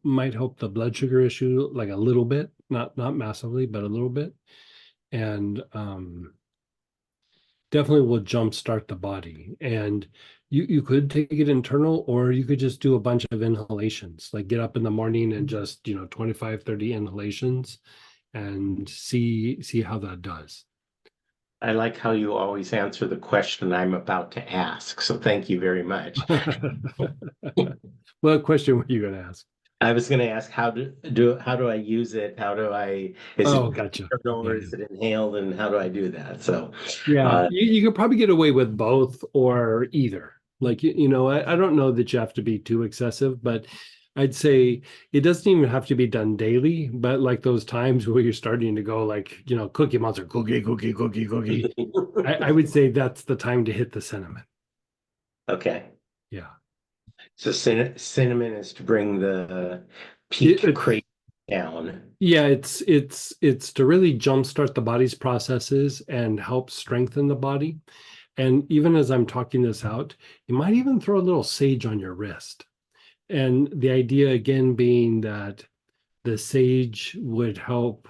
Might help the blood sugar issue like a little bit, not massively, but a little bit. And definitely will jumpstart the body. And you could take it internal, or you could just do a bunch of inhalations, like get up in the morning and just 25, 30 inhalations, and see how that does. I like how you always answer the question I'm about to ask. So thank you very much. What question were you going to ask? I was going to ask how do I use it? How do I, is Oh, it gotcha. internal or Yeah. is it inhaled, and how do I do that? So Yeah, you could probably get away with both or either. Like, I don't know that you have to be too excessive, but I'd say it doesn't even have to be done daily. But like those times where you're starting to go like, Cookie Monster, cookie, cookie, cookie, cookie, I would say that's the time to hit the cinnamon. Okay. Yeah. So cinnamon is to bring the peak craving down. Yeah, it's to really jumpstart the body's processes and help strengthen the body. And even as I'm talking this out, you might even throw a little sage on your wrist. And the idea again being that the sage would help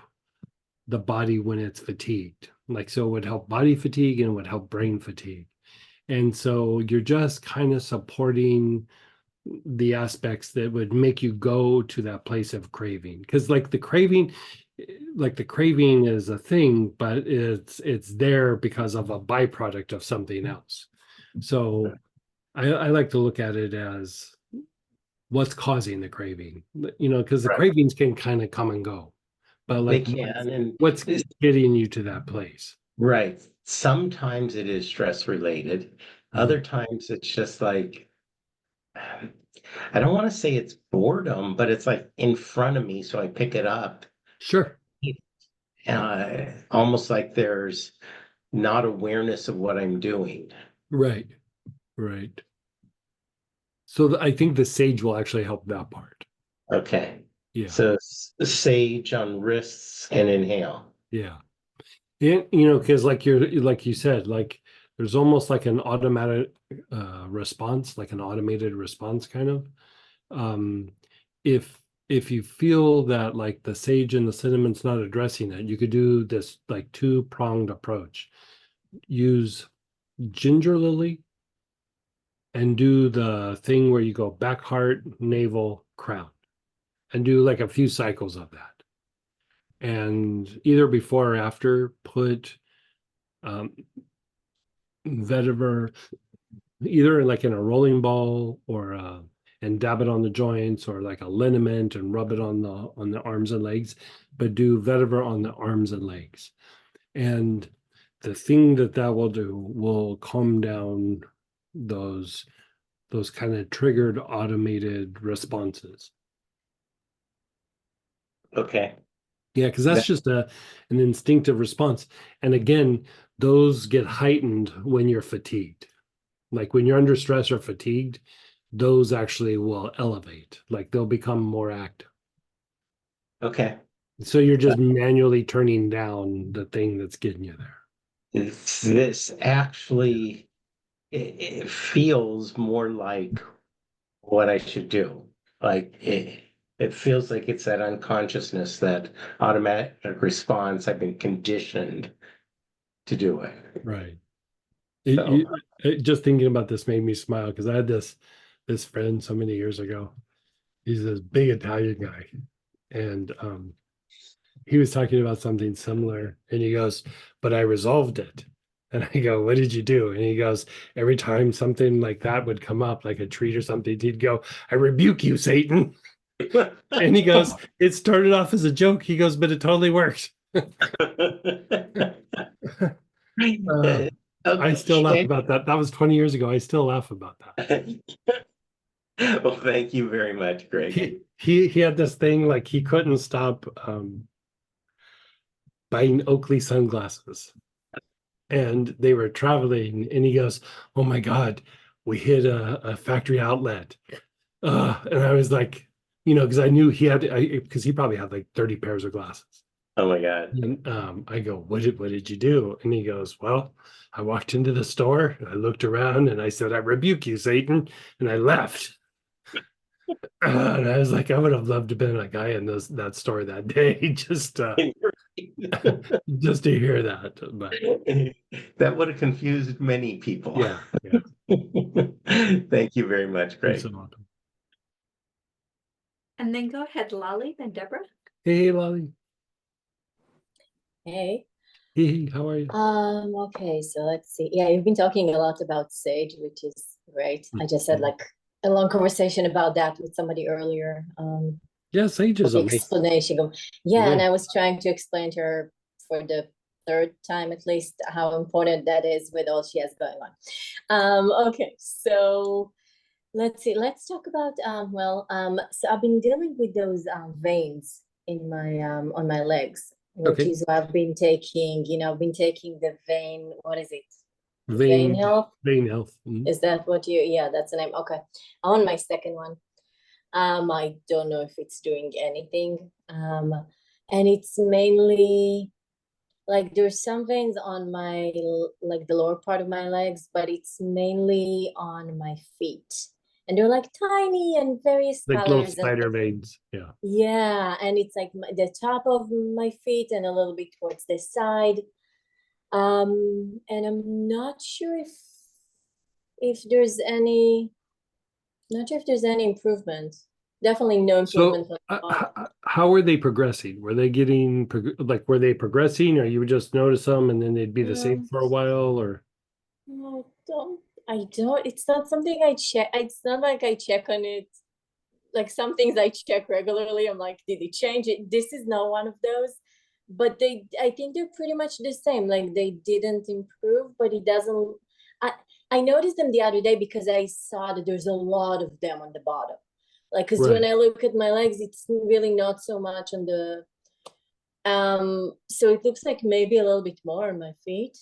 the body when it's fatigued. Like, so it would help body fatigue and would help brain fatigue. And so you're just kind of supporting the aspects that would make you go to that place of craving. Because like the craving is a thing, but it's there because of a byproduct of something else. So I like to look at it as what's causing the craving, because the Right. cravings can kind of come and go, but like They can, and what's getting you to that place? right. Sometimes it is stress related. Other times it's just like, I don't want to say it's boredom, but it's like in front of me, so I pick it up. Sure. Almost like there's not awareness of what I'm doing. Right. So I think the sage will actually help that part. Okay. Yeah. So sage on wrists and inhale. Yeah. And because like you said, like there's almost like an automatic response, like an automated response kind of. If you feel that like the sage and the cinnamon's not addressing it, you could do this like two-pronged approach. Use ginger lily and do the thing where you go back, heart, navel, crown, and do like a few cycles of that. And either before or after, put vetiver either like in a rolling ball, or and dab it on the joints, or like a liniment and rub it on the arms and legs, but do vetiver on the arms and legs. And the thing that will do will calm down those kind of triggered automated responses. Okay. Yeah, because that's just an instinctive response. And again, those get heightened when you're fatigued. Like when you're under stress or fatigued, those actually will elevate, like they'll become more active. Okay. So you're just manually turning down the thing that's getting you there. This actually, it feels more like what I should do. Like it feels like it's that unconsciousness, that automatic response. I've been conditioned to do it. Right. So, Just thinking about this made me smile, because I had this friend so many years ago. He's this big Italian guy, and he was talking about something similar, and he goes, "But I resolved it." And I go, what did you do? And he goes, every time something like that would come up, like a treat or something, he'd go, I rebuke you, Satan. And he goes, it started off as a joke. He goes, but it totally worked. I still laugh about that. That was 20 years ago. I still laugh about that. Well, thank you very much, Greg. He had this thing like he couldn't stop buying Oakley sunglasses. And they were traveling, and he goes, oh my God, we hit a factory outlet. And I was like, because I knew because he probably had like 30 pairs of glasses. Oh my God. And I go, what did you do? And he goes, well, I walked into the store, and I looked around, and I said, I rebuke you, Satan, and I left. And I was like, I would have loved to have been a guy in that store that day, just just to hear that. But that would have confused many people. Yeah. Thank you very much, Greg. So welcome. And then go ahead, Lolly, then Deborah. Hey, Lolly. Hey. Hey, how are you? Okay, so let's see. Yeah, you've been talking a lot about sage, which is great. I just had like a long conversation about that with somebody earlier. Yeah, sage is the amazing. explanation of, and I was trying to explain to her for the third time at least how important that is with all she has going on. Okay, so let's see. Let's talk about so I've been dealing with those veins in my on my legs, which is why I've been taking, I've been taking the vein, what is it? Vein health? Vein health. Is that what that's the name? Okay. On my second one. I don't know if it's doing anything. And it's mainly like there's some veins on my, like the lower part of my legs, but it's mainly on my feet. And they're like tiny and various like colors. Little spider veins. Yeah. Yeah. And it's like the top of my feet and a little bit towards the side. And I'm not sure if there's any, not sure if there's any improvement. Definitely no improvement. So, how were they progressing? Were they getting were they progressing, or you would just notice them and then they'd be the same for a while, or? I don't. It's not something I check. It's not like I check on it. Like some things I check regularly. I'm like, did it change it? This is not one of those. But I think they're pretty much the same. Like they didn't improve, but it doesn't. I noticed them the other day because I saw that there's a lot of them on the bottom. Like, because when I look at my legs, it's really not so much on the. So it looks like maybe a little bit more on my feet.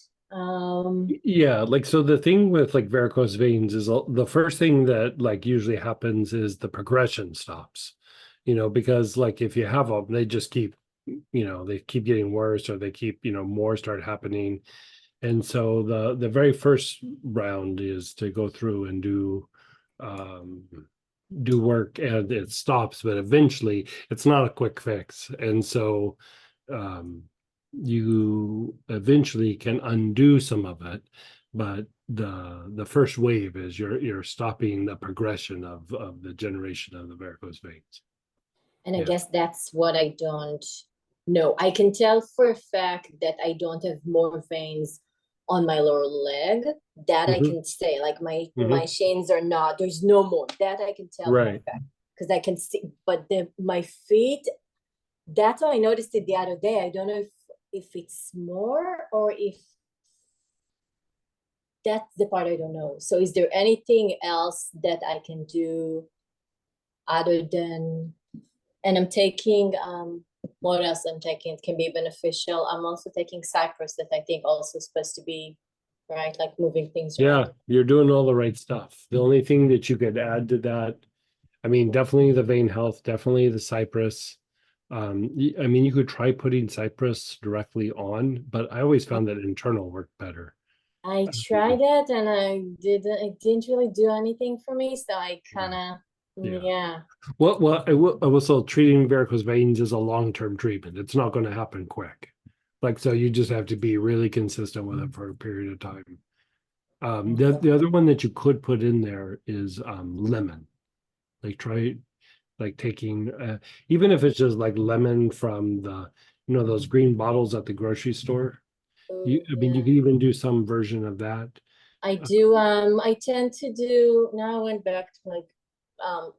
Yeah, so the thing with like varicose veins is the first thing that like usually happens is the progression stops. Because like if you have them, they just keep. They keep getting worse, or they keep, more start happening. And so the very first round is to go through and do work, and it stops, but eventually it's not a quick fix. And so you eventually can undo some of it, but the first wave is you're stopping the progression of the generation of the varicose veins. And I guess that's what I don't know. I can tell for a fact that I don't have more veins on my lower leg. That I can say, like my shins are not, there's no more. That I can tell for a fact because I can see. But my feet, that's how I noticed it the other day. I don't know if it's more or if that's the part I don't know. So is there anything else that I can do other than, and I'm taking, what else I'm taking? It can be beneficial. I'm also taking cypress that I think also supposed to be, right, like moving things around. Yeah, you're doing all the right stuff. The only thing that you could add to that, I mean, definitely the vein health, definitely the cypress. I mean, you could try putting cypress directly on, but I always found that internal worked better. I tried it and it didn't really do anything for me. So I kind of, Well, I will say treating varicose veins is a long-term treatment. It's not going to happen quick. So you just have to be really consistent with it for a period of time. The other one that you could put in there is lemon. Try taking even if it's just like lemon from the those green bottles at the grocery store. I mean, you Yeah. can even do some version of that. I do, I tend to do, now I went back to like,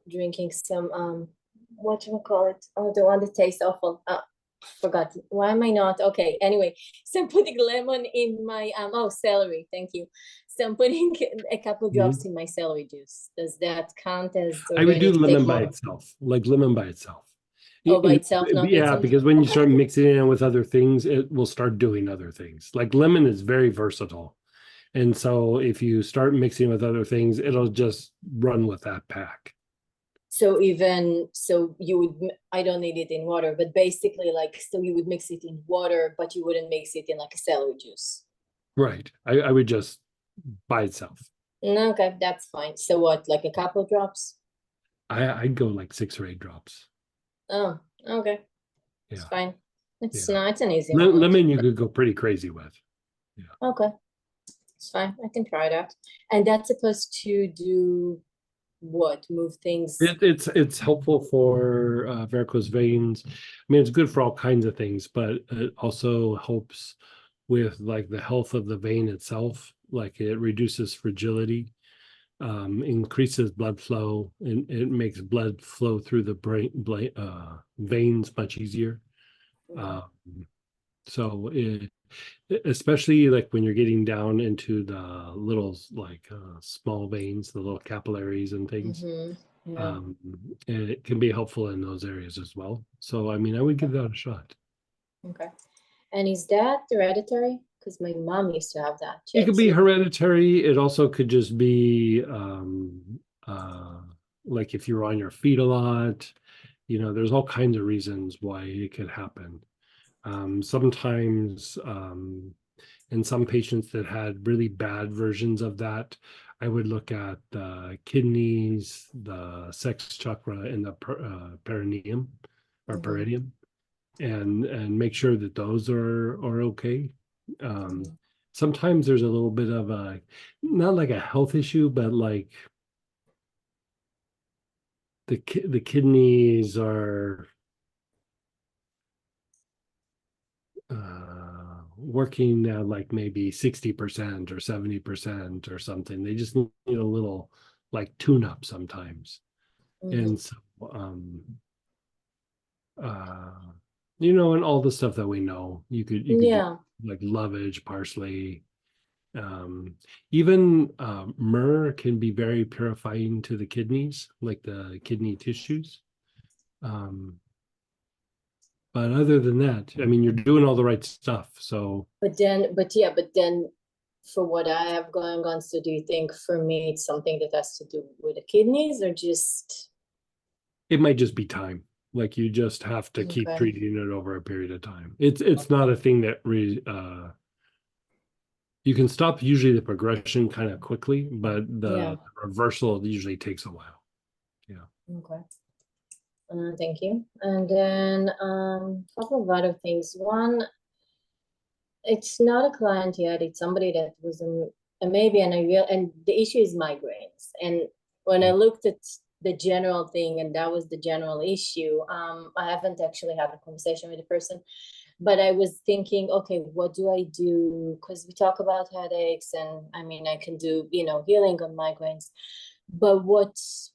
drinking some, whatchamacallit? Oh, the one that tastes awful. Forgot. Why am I not? Okay, anyway, so I'm putting lemon in my, oh, celery, thank you. So I'm putting a couple drops in my celery juice. Does that count as, or I do would I do need to take lemon by more? itself, like lemon by itself. Oh, by itself, not with Yeah, something? because when you start Okay. mixing it in with other things, it will start doing other things. Like lemon is very versatile. And so if you start mixing with other things, it'll just run with that pack. So even, so you would, I don't need it in water, but basically like, so you would mix it in water, but you wouldn't mix it in like a celery juice. Right. I would just by itself. Okay, that's fine. So what, like a couple drops? I'd go like 6 or 8 drops. Oh, okay. It's Yeah. fine. It's Yeah. not, it's an easy one. Lemon you could go pretty crazy with. Okay, it's fine. I can try that. And that's supposed to do what? Move things? It's helpful for varicose veins. I mean, it's good for all kinds of things, but it also helps with like the health of the vein itself. Like it reduces fragility, increases blood flow, and it makes blood flow through the veins much easier. Um, so especially like when you're getting down into the little like small veins, the little capillaries and things. Yeah. Um, and it can be helpful in those areas as well. So, I mean, I would give that a shot. Okay. And is that hereditary? Because my mom used to have that. It could be too. hereditary. It also could just be like if you're on your feet a lot, there's all kinds of reasons why it could happen. Sometimes in some patients that had really bad versions of that, I would look at the kidneys, the sex chakra, and the perineum or peridium, and make sure that those are okay. Sometimes there's a little bit of a, not like a health issue, but like the kidneys are working at like maybe 60% or 70% or something. They just need a little like tune up sometimes. And so and all the stuff that we know, you could do Yeah. like lovage, parsley. Even myrrh can be very purifying to the kidneys, like the kidney tissues. But other than that, I mean, you're doing all the right stuff. So, But then for what I have going on, so do you think for me it's something that has to do with the kidneys or just? it might just be time. Like you just have to keep Okay. treating it over a period of time. It's not a thing that you can stop usually the progression kind of quickly, but the reversal usually takes a while. Yeah. Okay. Thank you. And then a couple of other things. One, it's not a client yet. It's somebody that was maybe and the issue is migraines. And when I looked at the general thing, and that was the general issue, I haven't actually had a conversation with the person, but I was thinking, okay, what do I do? Because we talk about headaches, and I mean, I can do, healing on migraines. But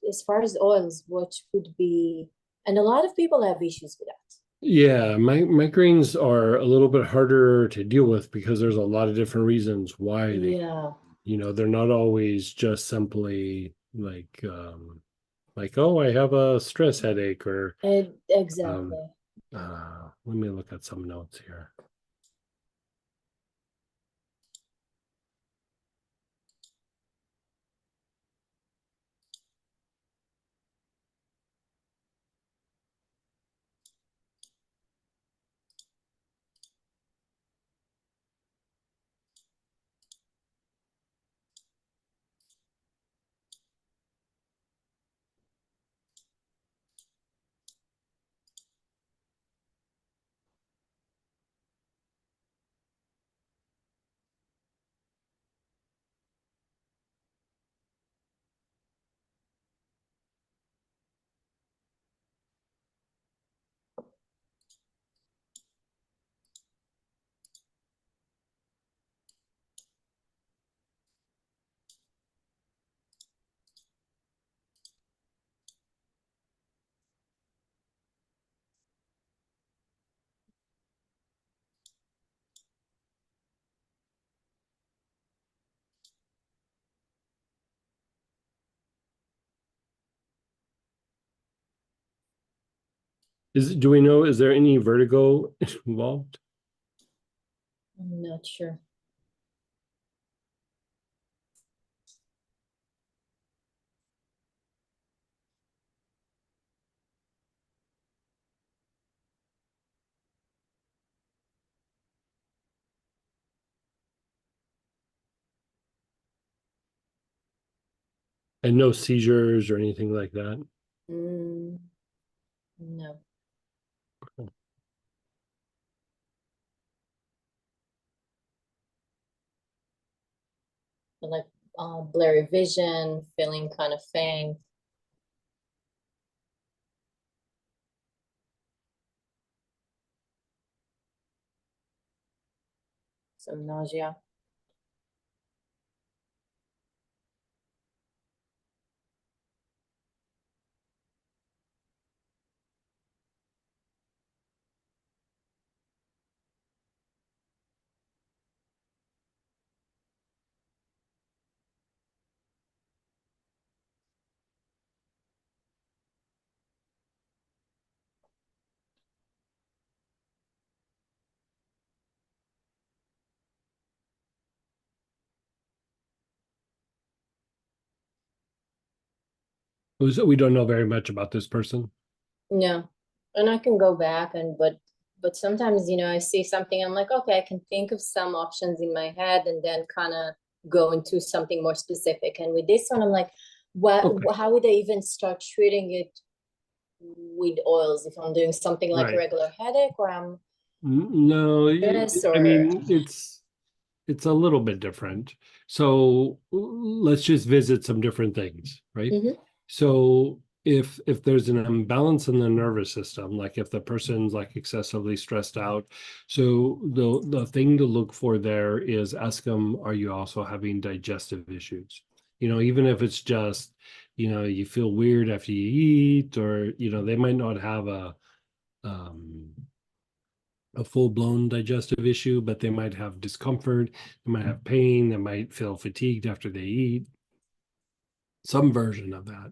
as far as oils, what would be, and a lot of people have issues with that. Yeah, migraines are a little bit harder to deal with because there's a lot of different reasons why Yeah. they're not always just simply like, oh, I have a stress headache or Exactly. let me look at some notes here. Do we know, is there any vertigo involved? I'm not sure. And no seizures or anything like that? Mm, no. But like blurry vision, feeling kind of faint. Some nausea. We don't know very much about this person. No. And I can go back and but sometimes, you know, I see something, I'm like, okay, I can think of some options in my head and then kind of go into something more specific. And with this one, I'm like, what Okay. how would I even start treating it with oils if I'm doing something like a Right. regular headache or I'm No, stressed I or mean, it's a little bit different. So let's just visit some different things, right? Mhm. So if there's an imbalance in the nervous system, like if the person's like excessively stressed out, so the thing to look for there is ask them, are you also having digestive issues? You know, even if it's just, you know, you feel weird after you eat, or, you know, they might not have um a full-blown digestive issue, but they might have discomfort, they might have pain, they might feel fatigued after they eat, some version of that.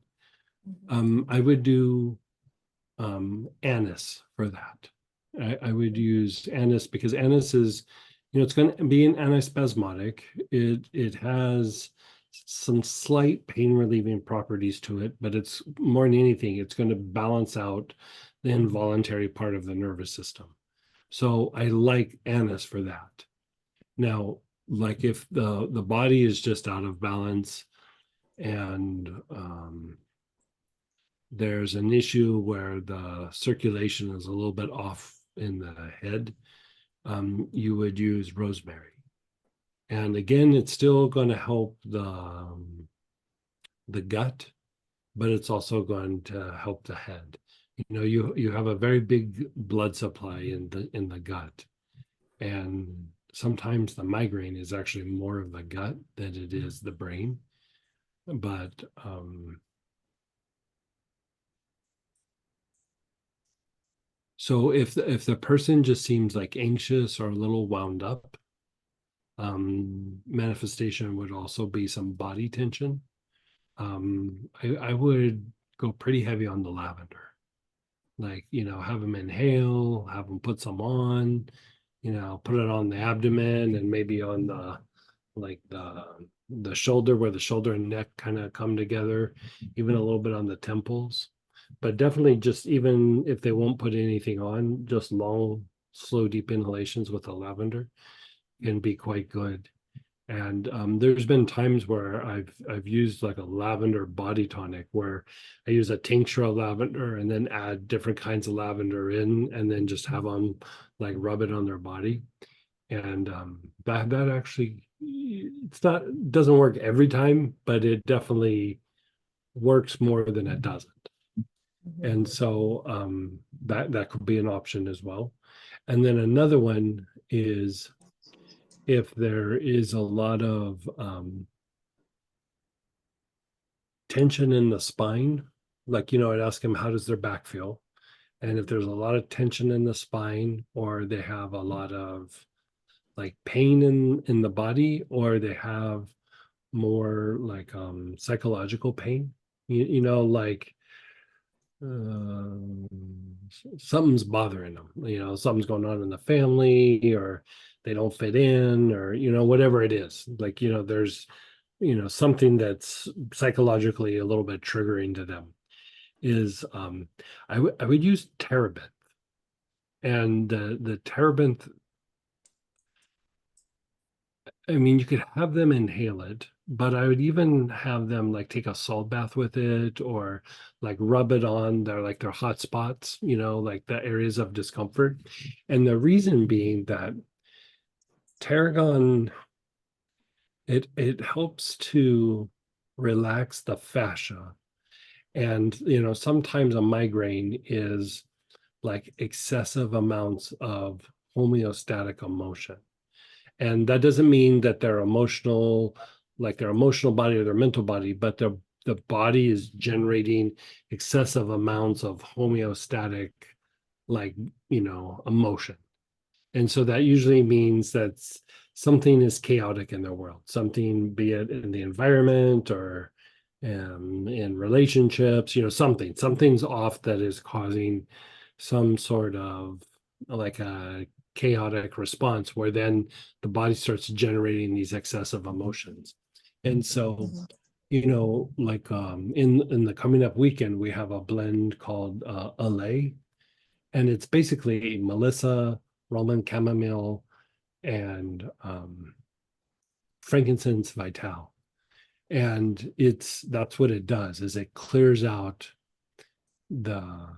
I would do anise for that. I would use anise because anise is, you know, it's going to be an antispasmodic. It has some slight pain relieving properties to it, but it's more than anything, it's going to balance out the involuntary part of the nervous system. So I like anise for that. Now, like if the body is just out of balance and there's an issue where the circulation is a little bit off in the head, you would use rosemary. And again, it's still going to help the gut, but it's also going to help the head. You know, you have a very big blood supply in the gut, and sometimes the migraine is actually more of the gut than it is the brain. But so if the person just seems like anxious or a little wound up, manifestation would also be some body tension. I would go pretty heavy on the lavender. Like, you know, have them inhale, have them put some on, you know, put it on the abdomen and maybe on the like the shoulder where the shoulder and neck kind of come together, even a little bit on the temples. But definitely just even if they won't put anything on, just long, slow, deep inhalations with the lavender can be quite good. And there's been times where I've used like a lavender body tonic where I use a tincture of lavender and then add different kinds of lavender in and then just have them like rub it on their body. And that actually doesn't work every time, but it definitely works more than it doesn't. And so that could be an option as well. And then another one is if there is a lot of tension in the spine, like, you know, I'd ask them, how does their back feel? And if there's a lot of tension in the spine, or they have a lot of like pain in the body, or they have more like psychological pain, you know, like something's bothering them, something's going on in the family, or they don't fit in, or whatever it is, like there's something that's psychologically a little bit triggering to them, is I would use terebinth. And the terebinth, I mean, you could have them inhale it, but I would even have them like take a salt bath with it, or like rub it on their hot spots, like the areas of discomfort. And the reason being that tarragon, it helps to relax the fascia. And sometimes a migraine is like excessive amounts of homeostatic emotion. And that doesn't mean that they're emotional, like their emotional body or their mental body, but the body is generating excessive amounts of homeostatic, like, emotion. And so that usually means that something is chaotic in their world, something, be it in the environment or in relationships, something's off that is causing some sort of like a chaotic response, where then the body starts generating these excessive emotions. And so, like in the coming up weekend, we have a blend called Allay, and it's basically Melissa, Roman chamomile, and frankincense vital. And that's what it does, is it clears out the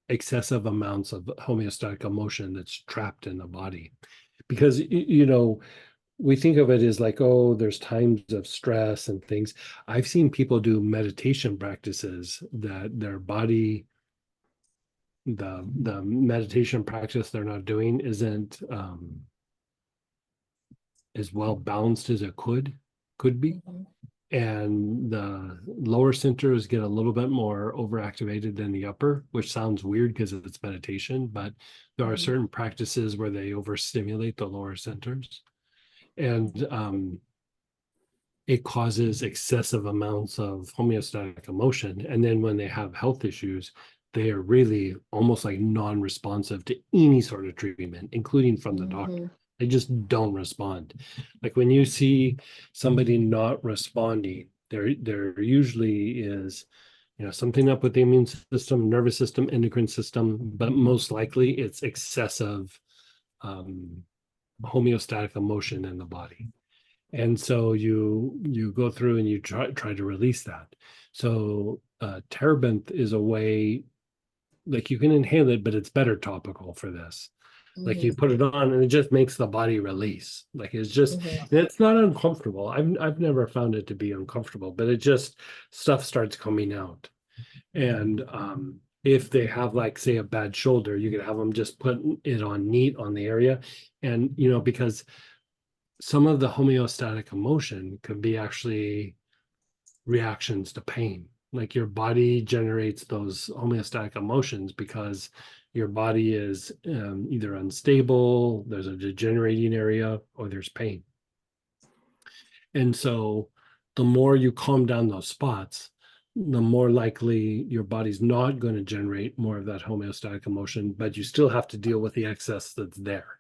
excessive amounts of homeostatic emotion that's trapped in the body. Because we think of it as like, oh, there's times of stress and things. I've seen people do meditation practices that their body, the meditation practice they're not doing isn't as well balanced as it could be. And the lower centers get a little bit more overactivated than the upper, which sounds weird because it's meditation, but there are certain practices where they overstimulate the lower centers. And it causes excessive amounts of homeostatic emotion. And then when they have health issues, they are really almost like non-responsive to any sort of treatment, including from the doctor. They just don't respond. Like when you see somebody not responding, there usually is, something up with the immune system, nervous system, endocrine system, but most likely it's excessive homeostatic emotion in the body. And so you go through and you try to release that. So terebinth is a way, like you can inhale it, but it's better topical for this. Like you put it on and it just makes the body release. Like it's just, it's not uncomfortable. I've never found it to be uncomfortable, but it just, stuff starts coming out. And if they have, like, say, a bad shoulder, you could have them just put it on neat on the area. And because some of the homeostatic emotion could be actually reactions to pain. Like your body generates those homeostatic emotions because your body is either unstable, there's a degenerating area, or there's pain. And so the more you calm down those spots, the more likely your body's not going to generate more of that homeostatic emotion, but you still have to deal with the excess that's there.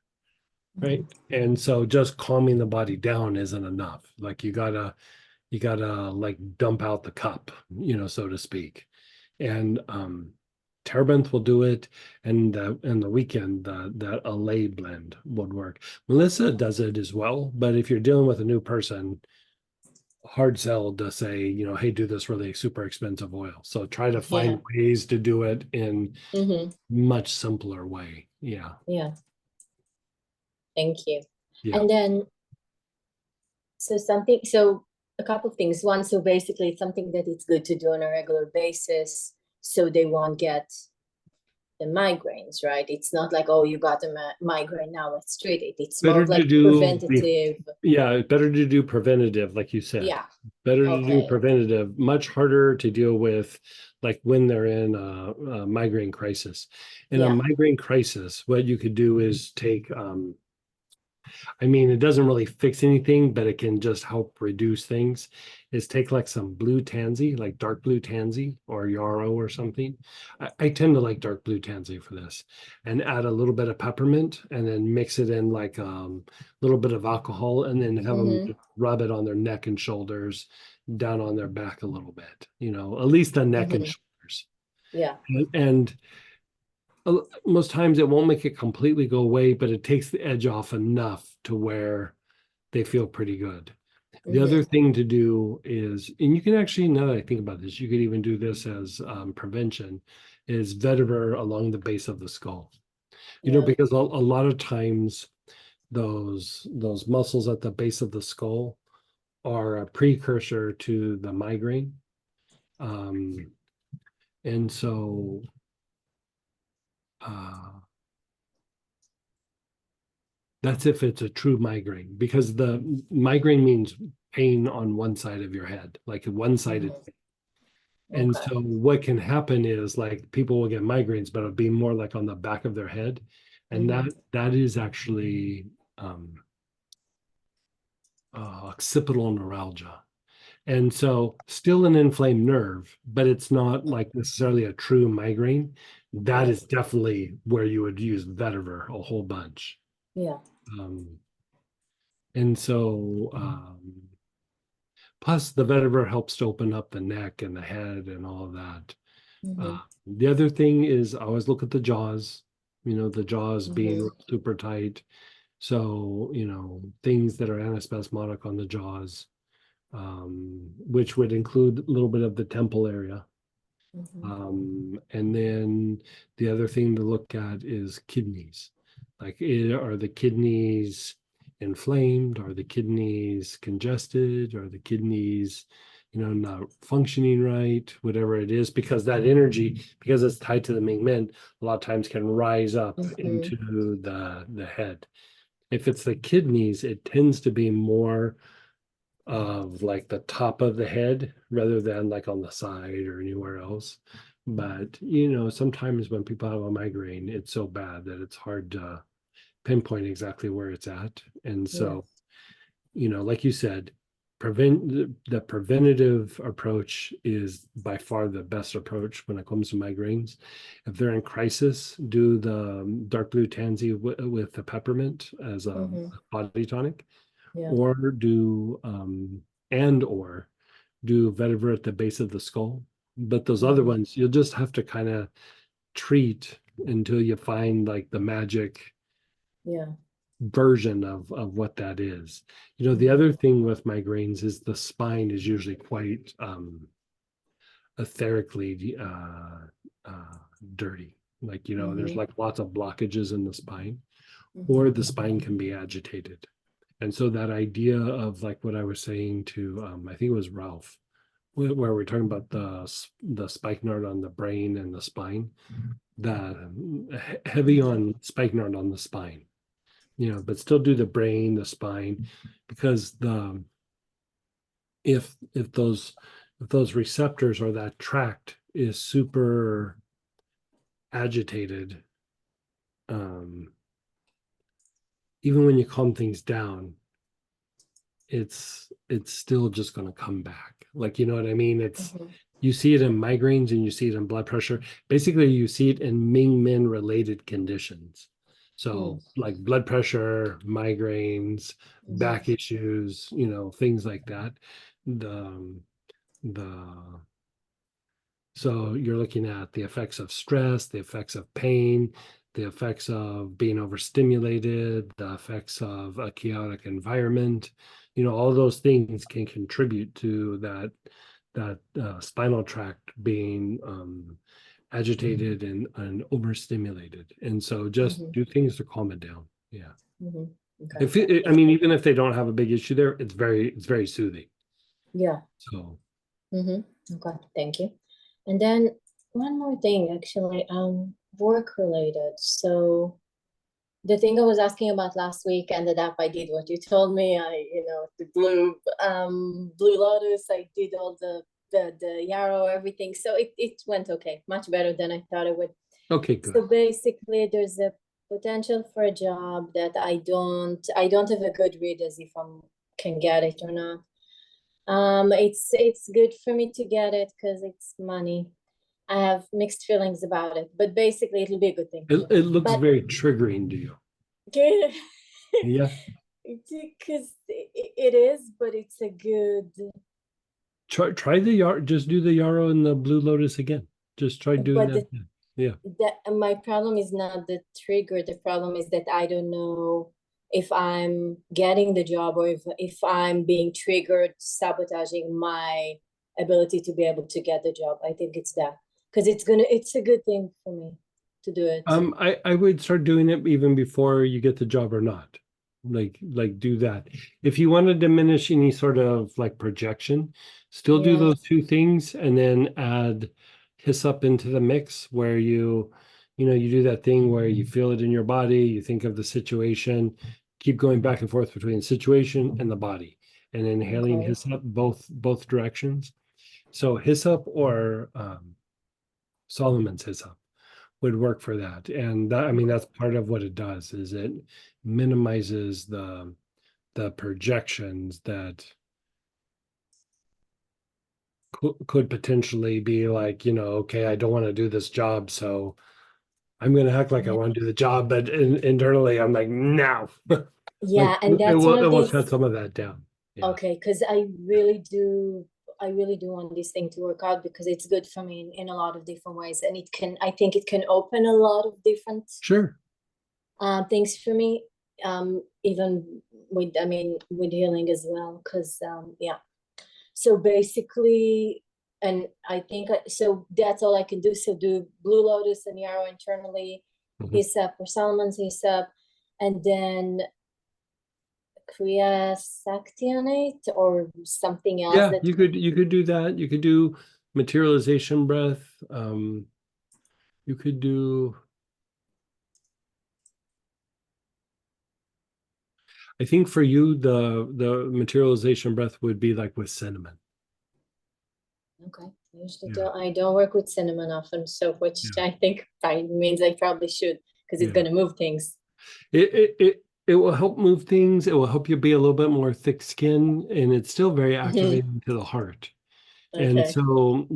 Right. And so just calming the body down isn't enough. Like you gotta like dump out the cup, so to speak. And terebinth will do it, and the weekend that Allay blend would work. Melissa does it as well, but if you're dealing with a new person, hard sell to say, hey, do this really super expensive oil. So try to find ways to do it in much simpler way. Yeah. Thank you. Yeah. And then so a couple of things. One, so basically it's something that it's good to do on a regular basis so they won't get the migraines, right? It's not like, oh, you got a migraine, now let's treat it. It's better more like preventative. Better to do preventative, like you said. Better to do preventative, much harder to deal with, like when they're in a migraine crisis. In a migraine crisis, what you could do is take I mean, it doesn't really fix anything, but it can just help reduce things, is take like some blue tansy, like dark blue tansy or yarrow or something. I tend to like dark blue tansy for this, and add a little bit of peppermint and then mix it in like a little bit of alcohol, and then have them rub it on their neck and shoulders, down on their back a little bit, at least the neck and shoulders. Yeah. And most times it won't make it completely go away, but it takes the edge off enough to where they feel pretty good. The other thing to do is, and you can actually, now that I think about this, you could even do this as prevention, is vetiver along the base of the skull. Because a lot of times those muscles at the base of the skull are a precursor to the migraine. And so that's if it's a true migraine, because the migraine means pain on one side of your head, like one-sided pain. And so what can happen is, like, people will get migraines, but it'll be more like on the back of their head. And that is actually occipital neuralgia. And so still an inflamed nerve, but it's not like necessarily a true migraine. That is definitely where you would use vetiver a whole bunch. Yeah. And so plus the vetiver helps to open up the neck and the head and all of that. The other thing is, I always look at the jaws, the jaws being super tight. So, things that are anaspasmodic on the jaws, which would include a little bit of the temple area. And then the other thing to look at is kidneys. Like, are the kidneys inflamed? Are the kidneys congested? Are the kidneys, not functioning right? Whatever it is, because that energy, because it's tied to the Mingmen, a lot of times can rise up into the head. If it's the kidneys, it tends to be more of like the top of the head rather than like on the side or anywhere else. But, sometimes when people have a migraine, it's so bad that it's hard to pinpoint exactly where it's at. And so, like you said, the preventative approach is by far the best approach when it comes to migraines. If they're in crisis, do the dark blue tansy with the peppermint as a body tonic, or do vetiver at the base of the skull. But those other ones, you'll just have to kind of treat until you find like the magic version of what that is. The other thing with migraines is the spine is usually quite etherically dirty. Like, there's like lots of blockages in the spine, or the spine can be agitated. And so that idea of, like what I was saying to, I think it was Ralph, where we're talking about the spikenard on the brain and the spine, heavy on spikenard on the spine, but still do the brain, the spine, because if those receptors or that tract is super agitated, even when you calm things down, it's still just going to come back. Like, you know what I mean? It's you see it in migraines and you see it in blood pressure. Basically, you see it in Mingmen related conditions. So like blood pressure, migraines, back issues, things like that. So you're looking at the effects of stress, the effects of pain, the effects of being overstimulated, the effects of a chaotic environment. All those things can contribute to that spinal tract being agitated and overstimulated. And so just do things to calm it down. Yeah. Okay. Even if they don't have a big issue there, it's very soothing. Yeah. So. Okay. Thank you. And then one more thing, actually, work related. So the thing I was asking about last week ended up, I did what you told me. The blue lotus, I did all the yarrow, everything. So it went okay, much better than I thought it would. Okay, good. So basically there's a potential for a job that I don't have a good read as if I can get it or not. It's good for me to get it because it's money. I have mixed feelings about it, but basically it'll be a good thing. It looks But- very triggering to you. Good. Yeah. Because it is, but it's a good. Try the yarrow. Just do the yarrow and the blue lotus again. Just try doing But that. Yeah. That my problem is not the trigger. The problem is that I don't know if I'm getting the job or if I'm being triggered, sabotaging my ability to be able to get the job. I think it's that because it's a good thing for me to do it. I would start doing it even before you get the job or not. Like do that. If you want to diminish any sort of like projection, still do Yeah. those two things and then add hyssop into the mix where you do that thing where you feel it in your body, you think of the situation, keep going back and forth between the situation and the body, and inhaling Okay. hyssop both directions. So hyssop or Solomon's hyssop would work for that. And that, I mean, that's part of what it does is it minimizes the projections that could potentially be like, okay, I don't want to do this job, so I'm going to act like I want to do the job, but internally I'm like, no. Yeah, Like, and that's one it of will these. cut some of that down. Yeah. Okay, because I really do want this thing to work out because it's good for me in a lot of different ways, and I think it can open a lot of different Sure. things for me, even with healing as well, because yeah. So basically, and I think so that's all I can do. So do blue lotus and yarrow internally, Mhm. hyssop or Solomon's hyssop, and then Kriya Sakti on it or something else. Yeah, that you could do that. You could do materialization breath. You could do, I think for you the materialization breath would be like with cinnamon. Okay, I usually Yeah. I don't work with cinnamon often, so which Yeah. I think means I probably should because it's Yeah. gonna move things. It will help move things. It will help you be a little bit more thick skin, and it's still very activating to the heart. And Okay. so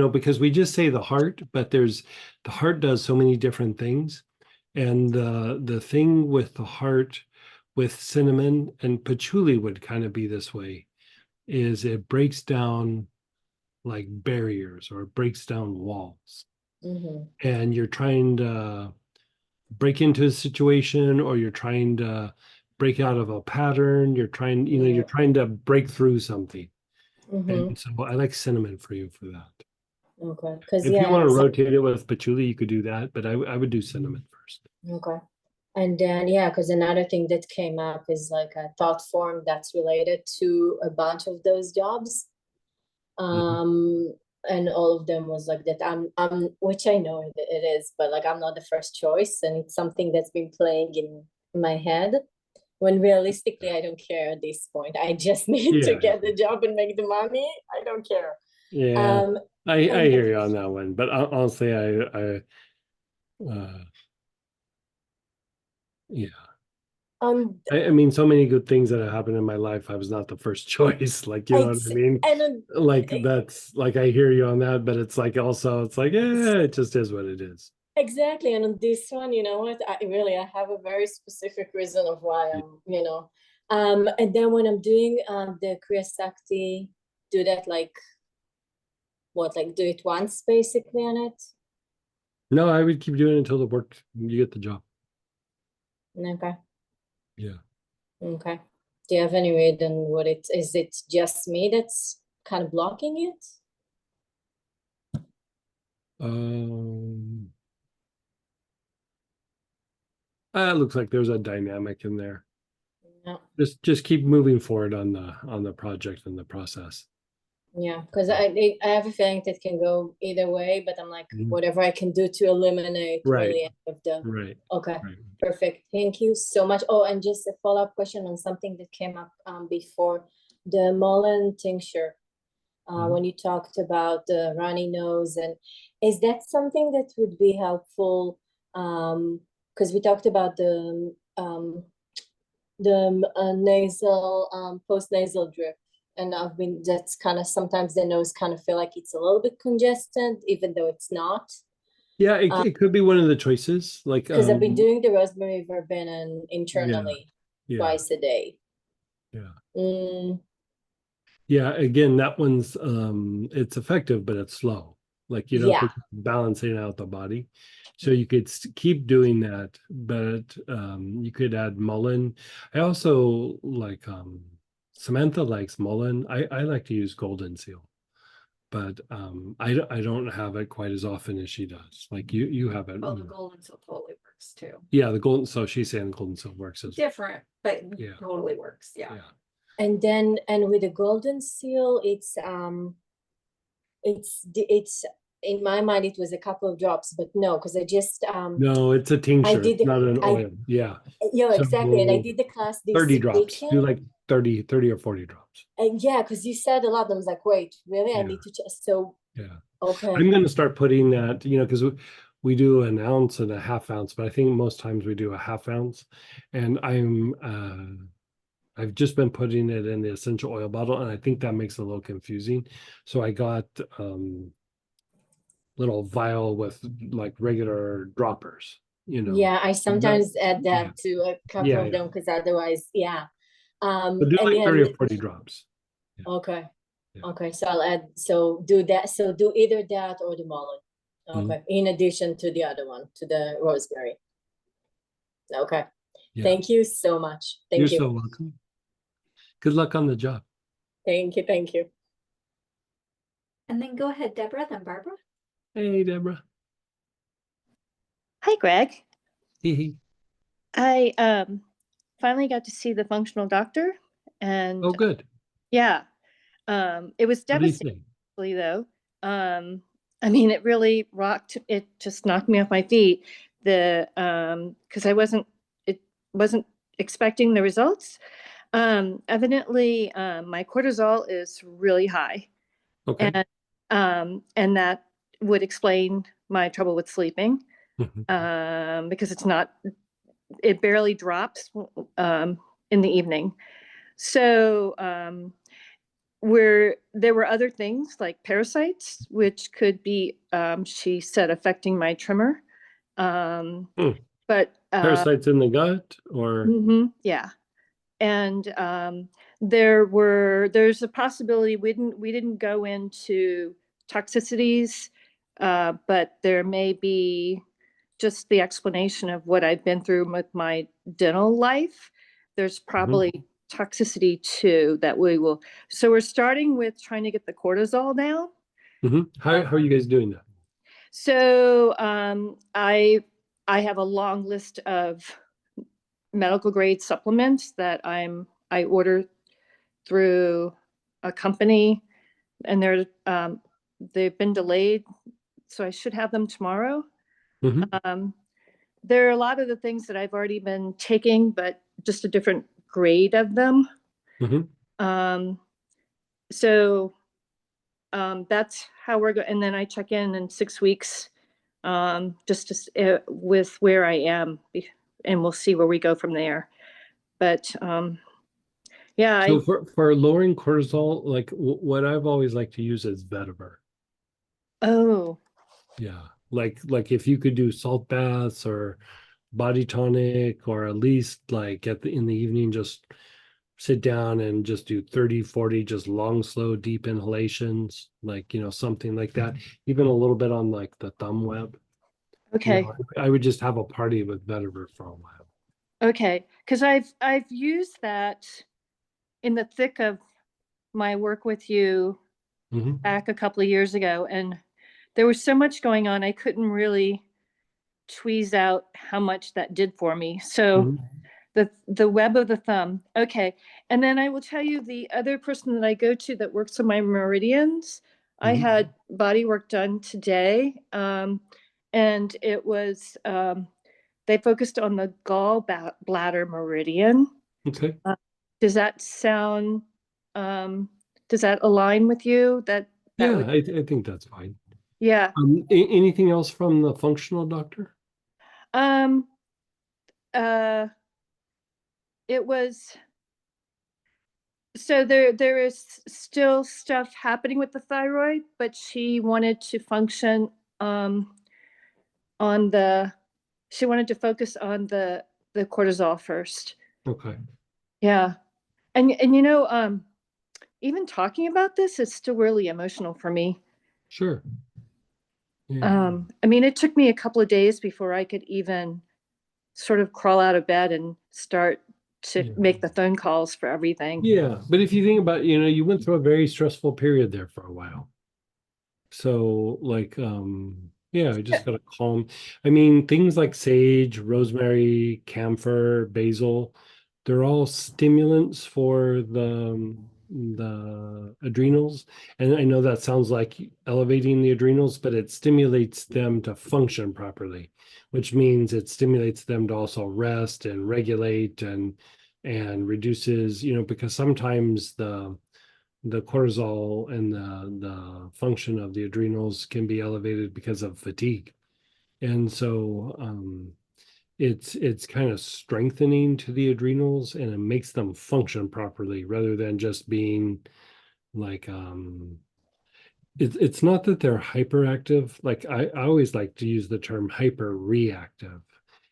because we just say the heart, but the heart does so many different things. And the thing with the heart, with cinnamon and patchouli would kind of be this way, is it breaks down like barriers or it breaks down walls. Mm-hmm. And you're trying to break into a situation or you're trying to break out of a pattern. You're trying to break through something. Mm-hmm. And so I like cinnamon for you for that. Okay, because If you want to rotate it with patchouli, you could do that, but I would do cinnamon first. Okay. And then, yeah, because another thing that came up is like a thought form that's related to a bunch of those jobs. And all of them was like that I'm which I know it is, but like I'm not the first choice, and it's something that's been playing in my head when realistically I don't care at this point. I just need to get the job and make the money. I don't care. Yeah. I hear you on that one, but honestly, yeah. I mean, so many good things that have happened in my life. I was not the first choice. Like, you know what I mean? And like that's like I hear you on that, but it's like also it's like, it just is what it is. Exactly. And on this one, you know what? I have a very specific reason of why I'm, and then when I'm doing the Kriya Sakti, do that like do it once basically on it? No, I would keep doing it until you get the job. Okay. Yeah. Okay. Do you have any reason what is it just me that's kind of blocking it? It looks like there's a dynamic in there. No. Just keep moving forward on the project and the process. Yeah, because I have a feeling that can go either way, but I'm like, whatever I can do to eliminate really any of the. Right. Okay. Right. Perfect. Thank you so much. Oh, and just a follow-up question on something that came up before the Mullein tincture. When you talked about the runny nose, and is that something that would be helpful? Because because we talked about the nasal post-nasal drip, and that's kind of, sometimes the nose kind of feel like it's a little bit congested even though it's not, Yeah, it could be one of the choices. Like because I've been doing the rosemary verbena internally yeah, twice a day. yeah. Mm, Yeah, again, that one's it's effective, but it's slow. Like you don't yeah, think it's balancing out the body. So you could keep doing that, but you could add Mullein. I also like Samantha likes Mullein. I like to use Golden Seal, but I don't have it quite as often as she does. Like you have it. Well, the golden seal totally works too. Yeah, the Golden, so she's saying the Golden Seal works as Different, but Yeah. totally works. Yeah. yeah. and then with the golden seal, it's in my mind it was a couple of drops, but no, because I just No, it's a tincture, did it's not an oil. Yeah. yeah, exactly, and I So, did the class this 30 drops. Do weekend. like 30 or 40 drops. Yeah, because you said a lot. I was like, wait, really? I Yeah. need to check. So Yeah. okay, I'm going to start putting that, because we do an ounce and a half ounce, but I think most times we do a half ounce. And I've just been putting it in the essential oil bottle, and I think that makes it a little confusing. So I got little vial with like regular droppers, yeah, I sometimes add that yeah. to a couple Yeah, of them because otherwise, yeah. But do And like 30 or then 40 drops. Yeah. okay, Yeah. okay, so I'll add. So do that. So do either that or the mullein. Okay, in addition to the other one, to the rosemary. Okay, Yeah. thank you so much. You're Thank you. so welcome. Good luck on the job. Thank you. Thank you. And then go ahead, Deborah, then Barbara. Hey, Deborah. Hi, Greg. Hee hee. I finally got to see the functional doctor, and Oh, good. yeah, it was What do you devastating, think? though. I mean, it really rocked. It just knocked me off my feet. Because I wasn't expecting the results. Evidently, my cortisol is really high, Okay. and that would explain my trouble with sleeping. Because it barely drops in the evening. So there were other things like parasites, which could be, she said, affecting my tremor. But Parasites in the gut or yeah. And there's a possibility we didn't go into toxicities, but there may be just the explanation of what I've been through with my dental life. There's probably toxicity too that we will. So we're starting with trying to get the cortisol down. How are you guys doing that? So I have a long list of medical grade supplements that I order through a company, and they've been delayed, so I should have them tomorrow. There are a lot of the things that I've already been taking, but just a different grade of them. So that's how we're going. And then I check in 6 weeks, with where I am, and we'll see where we go from there. But yeah. So for lowering cortisol, like what I've always liked to use is vetiver. Oh. Yeah. Like if you could do salt baths or body tonic, or at least like in the evening, just sit down and just do 30, 40, just long, slow, deep inhalations, like, something like that. Even a little bit on like the thumb web. Okay. I would just have a party with vetiver for a while. Okay. Because I've used that in the thick of my work with you back a couple of years ago, and there was so much going on, I couldn't really tweeze out how much that did for me. So the web of the thumb. Okay. And then I will tell you, the other person that I go to that works on my meridians, I had body work done today. And it was, they focused on the gallbladder meridian. Okay. Does that sound, does that align with you? Yeah, I think that's fine. Yeah. Anything else from the functional doctor? it was, so there is still stuff happening with the thyroid, but she wanted to function she wanted to focus on the cortisol first. Okay. Yeah. And you know, even talking about this is still really emotional for me. Sure. Yeah. I mean, it took me a couple of days before I could even sort of crawl out of bed and start to Yeah. make the phone calls for everything. Yeah. But if you think about, you went through a very stressful period there for a while. So like, yeah, I just gotta calm. I mean, things like sage, rosemary, camphor, basil, they're all stimulants for the adrenals. And I know that sounds like elevating the adrenals, but it stimulates them to function properly, which means it stimulates them to also rest and regulate and reduces, because sometimes the cortisol and the function of the adrenals can be elevated because of fatigue. And so it's kind of strengthening to the adrenals, and it makes them function properly rather than just being like it's not that they're hyperactive. Like I always like to use the term hyper reactive.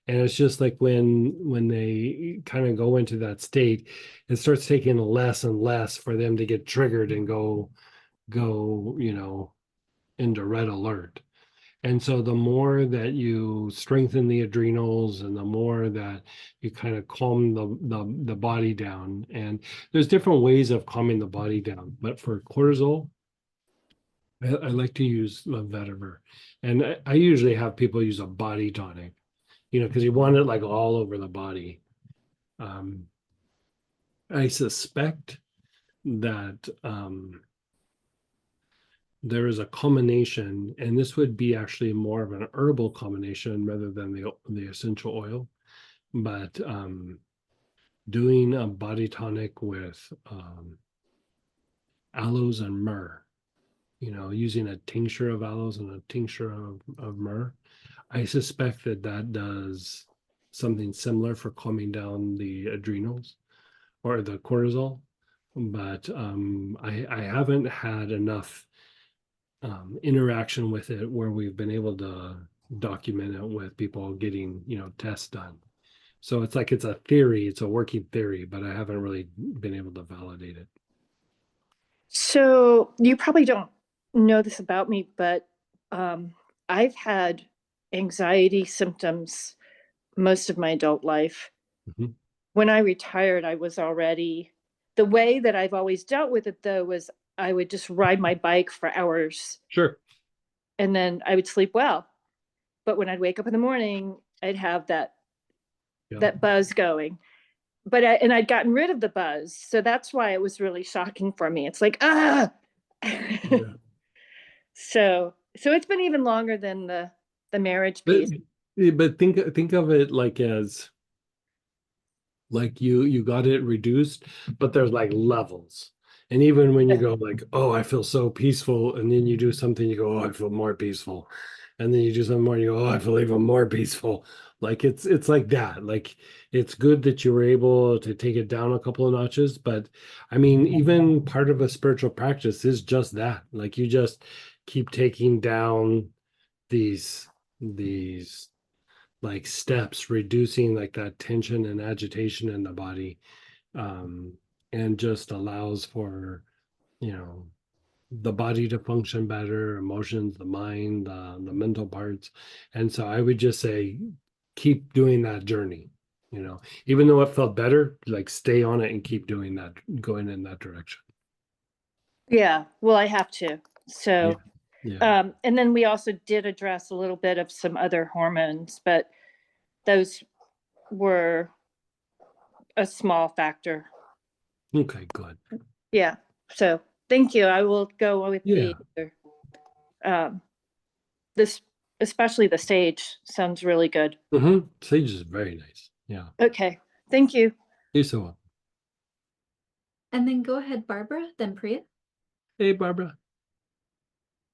And it's just like when they kind of go into that state, it starts taking less and less for them to get triggered and go, into red alert. And so the more that you strengthen the adrenals and the more that you kind of calm the body down, and there's different ways of calming the body down. But for cortisol, I like to use vetiver. And I usually have people use a body tonic, because you want it like all over the body. I suspect that there is a combination, and this would be actually more of an herbal combination rather than the essential oil, but doing a body tonic with aloes and myrrh, using a tincture of aloes and a tincture of myrrh. I suspect that does something similar for calming down the adrenals or the cortisol, but I haven't had enough interaction with it where we've been able to document it with people getting, tests done. So it's like it's a theory, it's a working theory, but I haven't really been able to validate it. So you probably don't know this about me, but I've had anxiety symptoms most of my adult life. Mhm. When I retired, I was already, the way that I've always dealt with it though was I would just ride my bike for hours. Sure. And then I would sleep well. But when I'd wake up in the morning, I'd have that buzz going. But I'd gotten rid of the buzz. So that's why it was really shocking for me. It's like, ah. Yeah. So it's been even longer than the marriage piece. But think of it like as like you got it reduced, but there's like levels. And even when you go like, oh, I feel so peaceful, and then you do something, you go, oh, I feel more peaceful. And then you do something more, you go, oh, I feel even more peaceful. Like it's like that. Like it's good that you were able to take it down a couple of notches. But I mean, even part of a spiritual practice is just that. Like you just keep taking down these like steps, reducing like that tension and agitation in the body, and just allows for the body to function better, emotions, the mind, the mental parts. And so I would just say keep doing that journey, even though it felt better, like stay on it and keep doing that, going in that direction. Yeah, well, I have to. So Yeah. and then we also did address a little bit of some other hormones, but those were a small factor. Okay, good. Yeah. So thank you. I will go with this, especially the sage sounds really good. Sage is very nice. Yeah. Okay. Thank you. You're so welcome. And then go ahead, Barbara, then Priya. Hey, Barbara.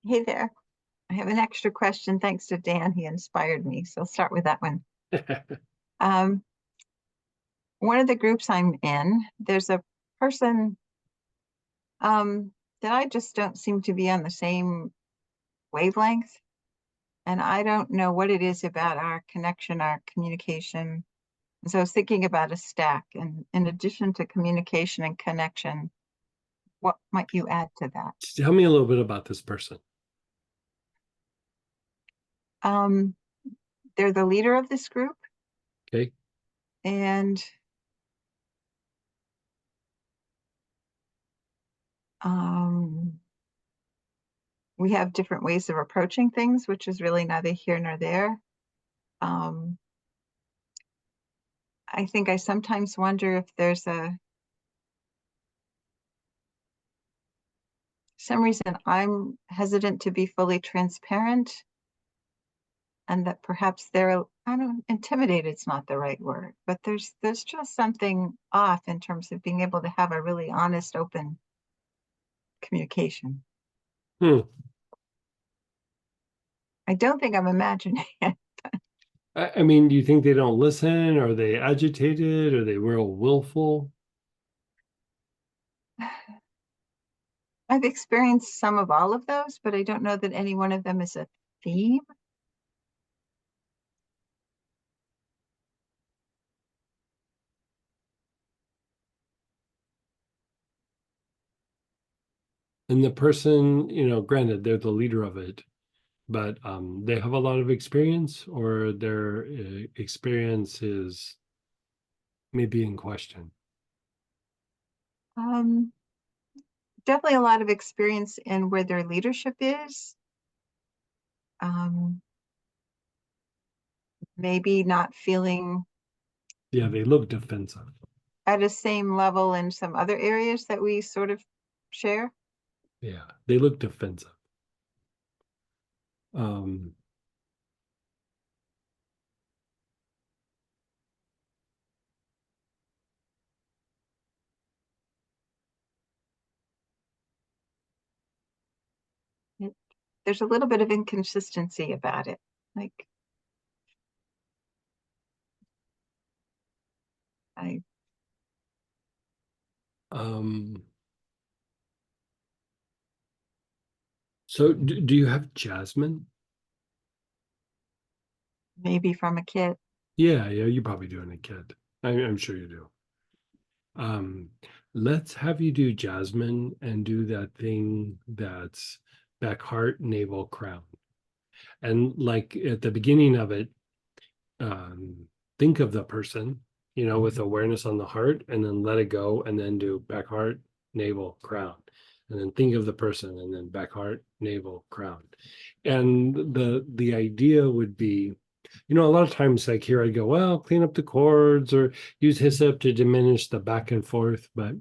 Hey there. I have an extra question thanks to Dan. He inspired me. So I'll start with that one. one of the groups I'm in, there's a person that I just don't seem to be on the same wavelength. And I don't know what it is about our connection, our communication. And so I was thinking about a stack, and in addition to communication and connection, what might you add to that? Tell me a little bit about this person. They're the leader of this group. Okay. And we have different ways of approaching things, which is really neither here nor there. I think I sometimes wonder if there's some reason I'm hesitant to be fully transparent, and that perhaps they're, I don't, intimidated's not the right word, but there's just something off in terms of being able to have a really honest, open communication. I don't think I'm imagining it. I mean, do you think they don't listen? Are they agitated? Are they real willful? I've experienced some of all of those, but I don't know that any one of them is a theme. And the person, granted, they're the leader of it, but they have a lot of experience, or their experience is maybe in question. Definitely a lot of experience in where their leadership is. Maybe not feeling Yeah, they look defensive. at a same level in some other areas that we sort of share. Yeah, they look defensive. There's a little bit of inconsistency about it. Like, So do you have jasmine? maybe from a kid. Yeah, you probably do in a kid. I'm sure you do. Let's have you do jasmine and do that thing that's back, heart, navel, crown. And like at the beginning of it, think of the person, with awareness on the heart, and then let it go, and then do back, heart, navel, crown. And then think of the person, and then back, heart, navel, crown. And the idea would be, a lot of times, like here I go, well, clean up the cords or use hyssop to diminish the back and forth. But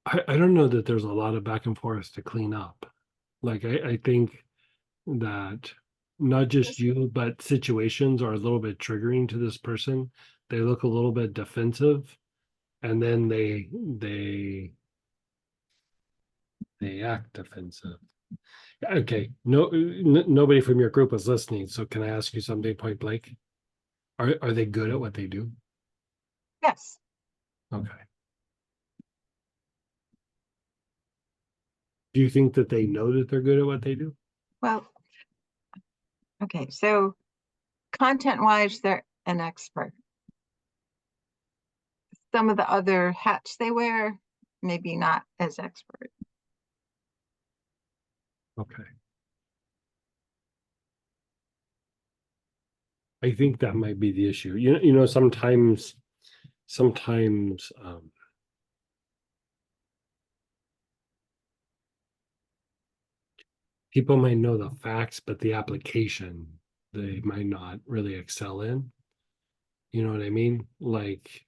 I don't know that there's a lot of back and forth to clean up. Like, I think that not just you, but situations are a little bit triggering to this person. They look a little bit defensive, and then they act defensive. Okay, nobody from your group was listening, so can I ask you something point blank? Are they good at what they do? Yes. Okay. Do you think that they know that they're good at what they do? Well, okay, so content-wise, they're an expert. Some of the other hats they wear, maybe not as expert. Okay. I think that might be the issue. Sometimes people might know the facts, but the application they might not really excel in. You know what I mean? Like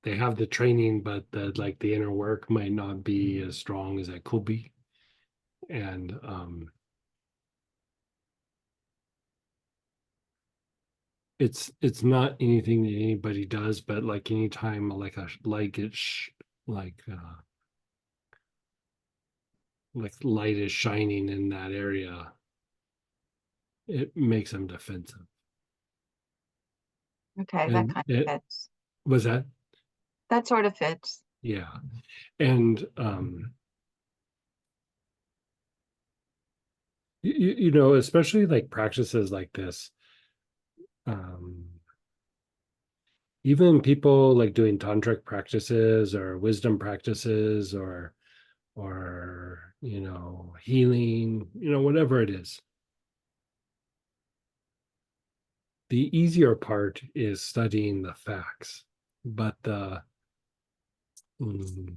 they have the training, but the inner work might not be as strong as it could be. And it's not anything that anybody does, but like anytime like light is shining in that area, it makes them defensive. Okay, that And kind of it fits. was that. That sort of fits. Yeah. And you know, especially like practices like this, um even people like doing tantric practices or wisdom practices or you know, healing, you know, whatever it is. The easier part is studying the facts, but mm,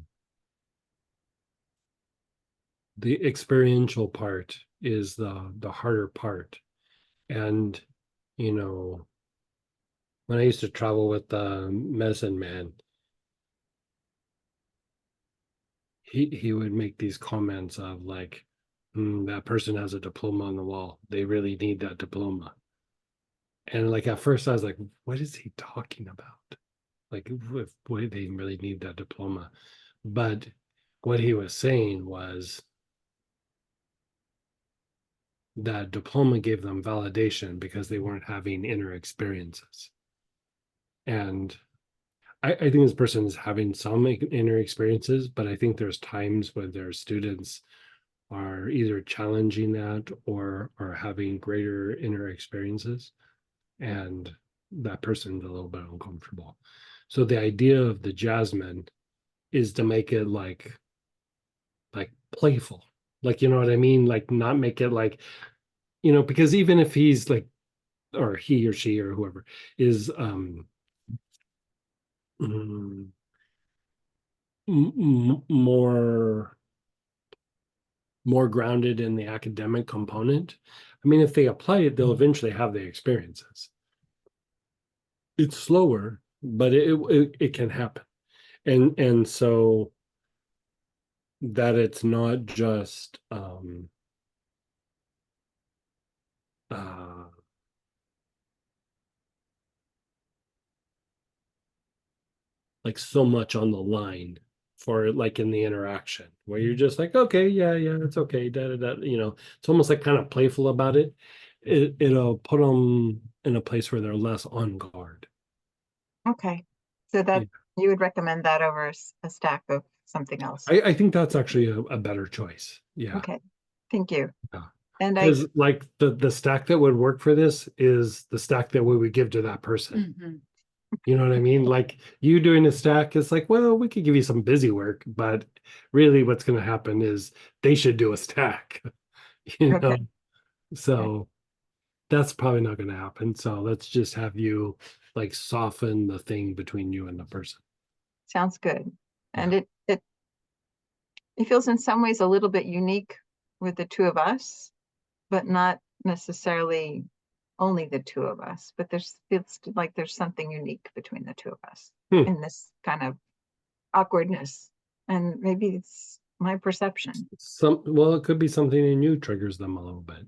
the experiential part is the harder part. And you know, when I used to travel with the medicine man, he would make these comments of like, that person has a diploma on the wall. They really need that diploma. And like at first I was like, what is he talking about? Like, why they really need that diploma? But what he was saying was that diploma gave them validation because they weren't having inner experiences. And I think this person is having some inner experiences, but I think there's times when their students are either challenging that or are having greater inner experiences, and that person's a little bit uncomfortable. So the idea of the jasmine is to make it like playful, like, you know what I mean, like not make it like, you know, because even if he's like, or he or she or whoever is mm, more grounded in the academic component, I mean, if they apply it, they'll eventually have the experiences. It's slower, but it can happen. And so that it's not just uh like so much on the line for like in the interaction where you're just like, okay, yeah, it's okay, da da da, you know, it's almost like kind of playful about it. It'll put them in a place where they're less on guard. Okay. So that you would recommend that over a stack of something else. I think that's actually a better choice. Yeah. Okay. Thank you. Yeah. And Because like the stack that would work for this is the stack that we would give to that person. Mhm. You know what I mean? Like you doing a stack is like, well, we could give you some busy work, but really what's going to happen is they should do a stack, you know? Okay. So that's probably not going to happen. So let's just have you like soften the thing between you and the person. Sounds good. And it feels in some ways a little bit unique with the two of us, but not necessarily only the two of us, but feels like there's something unique between the two of us in this kind of awkwardness. And maybe it's my perception. Well, it could be something in you triggers them a little bit.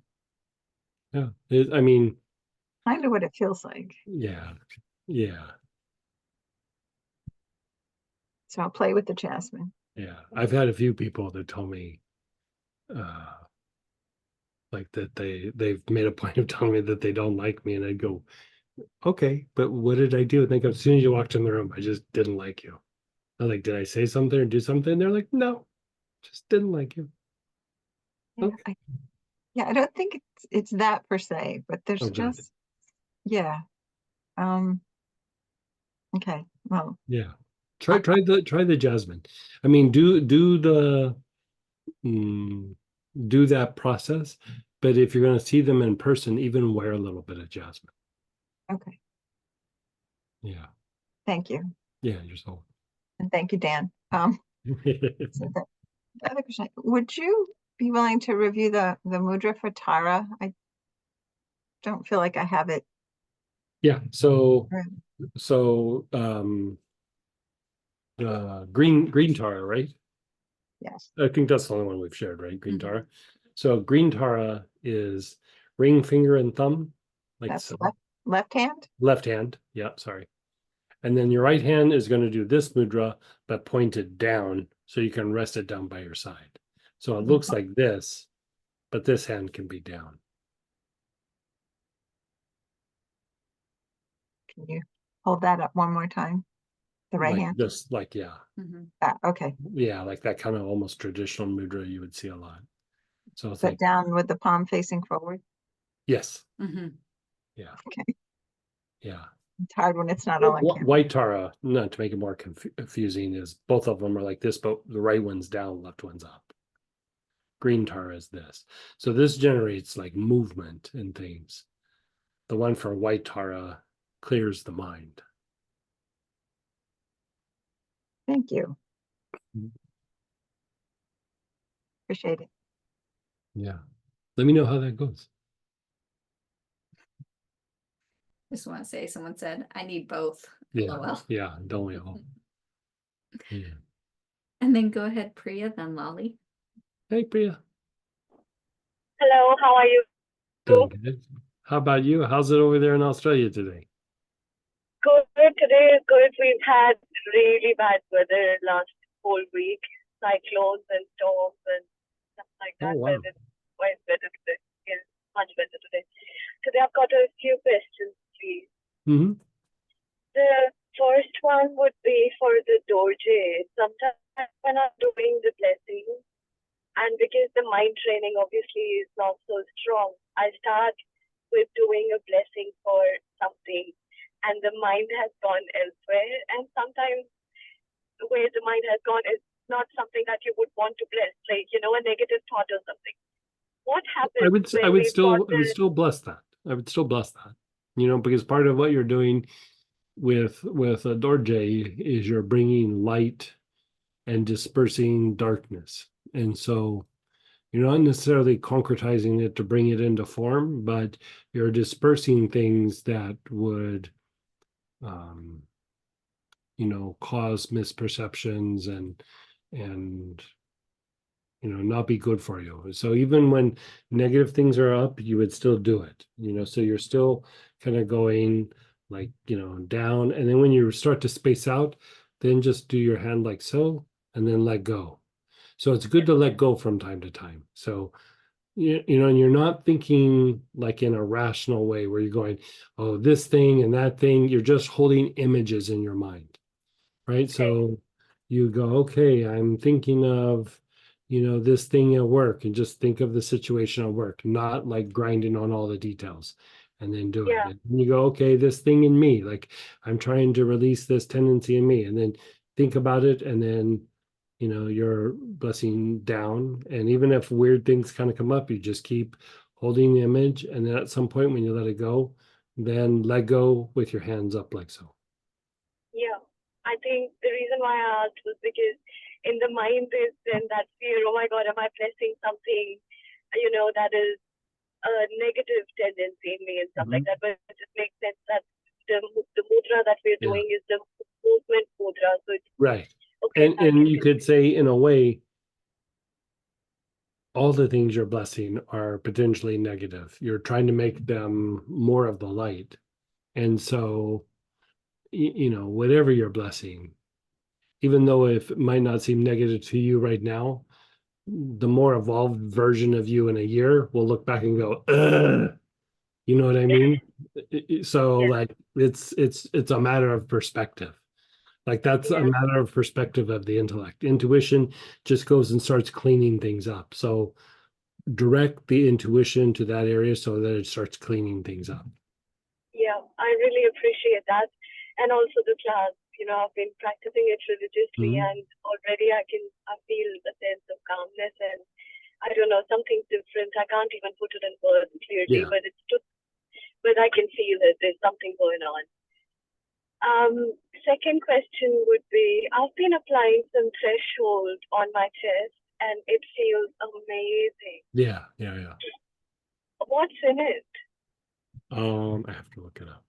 Yeah. I mean, kind of what it feels like. Yeah. So I'll play with the jasmine. Yeah. I've had a few people that tell me like that they've made a point of telling me that they don't like me, and I'd go, okay, but what did I do? And they go, as soon as you walked in the room, I just didn't like you. I'm like, did I say something or do something? They're like, no, just didn't like you. Yeah, Okay. I don't think it's that per se, but there's just yeah. Okay. Well. Yeah. Try the jasmine. I mean, do that process, but if you're going to see them in person, even wear a little bit of jasmine. Okay. Yeah. Thank you. Yeah, you're so. And thank you, Dan. So the other question, would you be willing to review the Mudra for Tara? I don't feel like I have it. Yeah. So green Tara, right? Yes. I think that's the only one we've shared, right? Green Tara. So green Tara is ring, finger, and thumb. Like that's so. Left hand? Left hand. Yeah, sorry. And then your right hand is going to do this mudra, but pointed down, so you can rest it down by your side. So it looks like this, but this hand can be down. Can you Hold that up one more time. The right Like hand. just like, yeah. Okay. Yeah, like that kind of almost traditional mudra you would see a lot. So it's But like, down with the palm facing forward. yes. Mm-hmm. Yeah. Okay. Yeah. It's hard when it's not all on camera. White Tara, not to make it more confusing, is both of them are like this, but the right one's down, left one's up. Green Tara is this. So this generates like movement and things. The one for White Tara clears the mind. Thank you. Mhm. Appreciate it. Yeah. Let me know how that goes. Just want to say, someone said, I need both. Yeah. LOL. Yeah. Don't we all? Yeah. And then go ahead, Priya, then Lolly. Hey, Priya. Hello, how are you? Doing good. How about you? How's it over there in Australia today? Good. Today is good. We've had really bad weather last whole week, cyclones and storms and stuff like Oh, that. wow. But it's quite better today. Yeah, much better today. Today I've got a few questions, please. Mm-hmm. The first one would be for the Dorje. Sometimes when I'm doing the blessing, and because the mind training obviously is not so strong, I start with doing a blessing for something, and the mind has gone elsewhere. And sometimes where the mind has gone is not something that you would want to bless, like, you know, a negative thought or something. What happens when we've got I would still bless that. I would still bless that. You know, because part of what you're doing with a Dorje is you're bringing light and dispersing darkness. And so you're not necessarily concretizing it to bring it into form, but you're dispersing things that would, you know, cause misperceptions and you know, not be good for you. So even when negative things are up, you would still do it, you know, so you're still kind of going like, you know, down. And then when you start to space out, then just do your hand like so, and then let go. So it's good to let go from time to time. So, you know, and you're not thinking like in a rational way where you're going, oh, this thing and that thing. You're just holding images in your mind, right? So you go, okay, I'm thinking of, you know, this thing at work, and just think of the situation at work, not like grinding on all the details, and then do it. Yeah. And you go, okay, this thing in me, like I'm trying to release this tendency in me, and then think about it, and then, you know, you're blessing down. And even if weird things kind of come up, you just keep holding the image, and then at some point when you let it go, then let go with your hands up like so. Yeah, I think the reason why I asked was because in the mind is then that fear, oh my God, am I pressing something, you know, that is a negative tendency in me and stuff like that. But it just makes sense that the mudra that we're doing is the movement mudra. So it's right. okay. And you could say in a way, all the things you're blessing are potentially negative. You're trying to make them more of the light. And so, you know, whatever you're blessing, even though it might not seem negative to you right now, the more evolved version of you in a year will look back and go, ugh. You know what I mean? So like it's a matter of perspective. Like that's a matter of perspective of the intellect. Intuition just goes and starts cleaning things up. So direct the intuition to that area so that it starts cleaning things up. Yeah, I really appreciate that. And also the class, you know, I've been practicing it religiously, and already I feel a sense of calmness, and I don't know, something different. I can't even put it in words clearly, but it's just, but I can feel it. There's something going on. Second question would be, I've been applying some threshold on my chest, and it feels amazing. Yeah. What's in it? I have to look it up.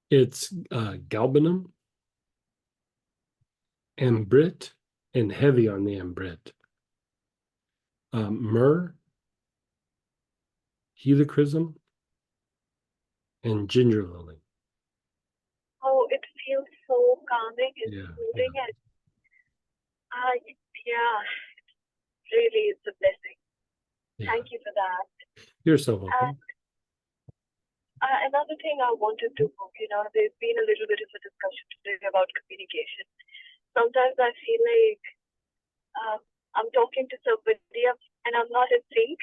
It's galbanum, ambrit, and heavy on the ambrit. Myrrh, helichrysum, and ginger lily. Oh, it feels so calming and Yeah, soothing, yeah. and yeah, really, it's a blessing. Yeah. Thank you for that. You're so welcome. Another thing I wanted to, there's been a little bit of a discussion today about communication. Sometimes I feel like I'm talking to somebody and I'm not in sync.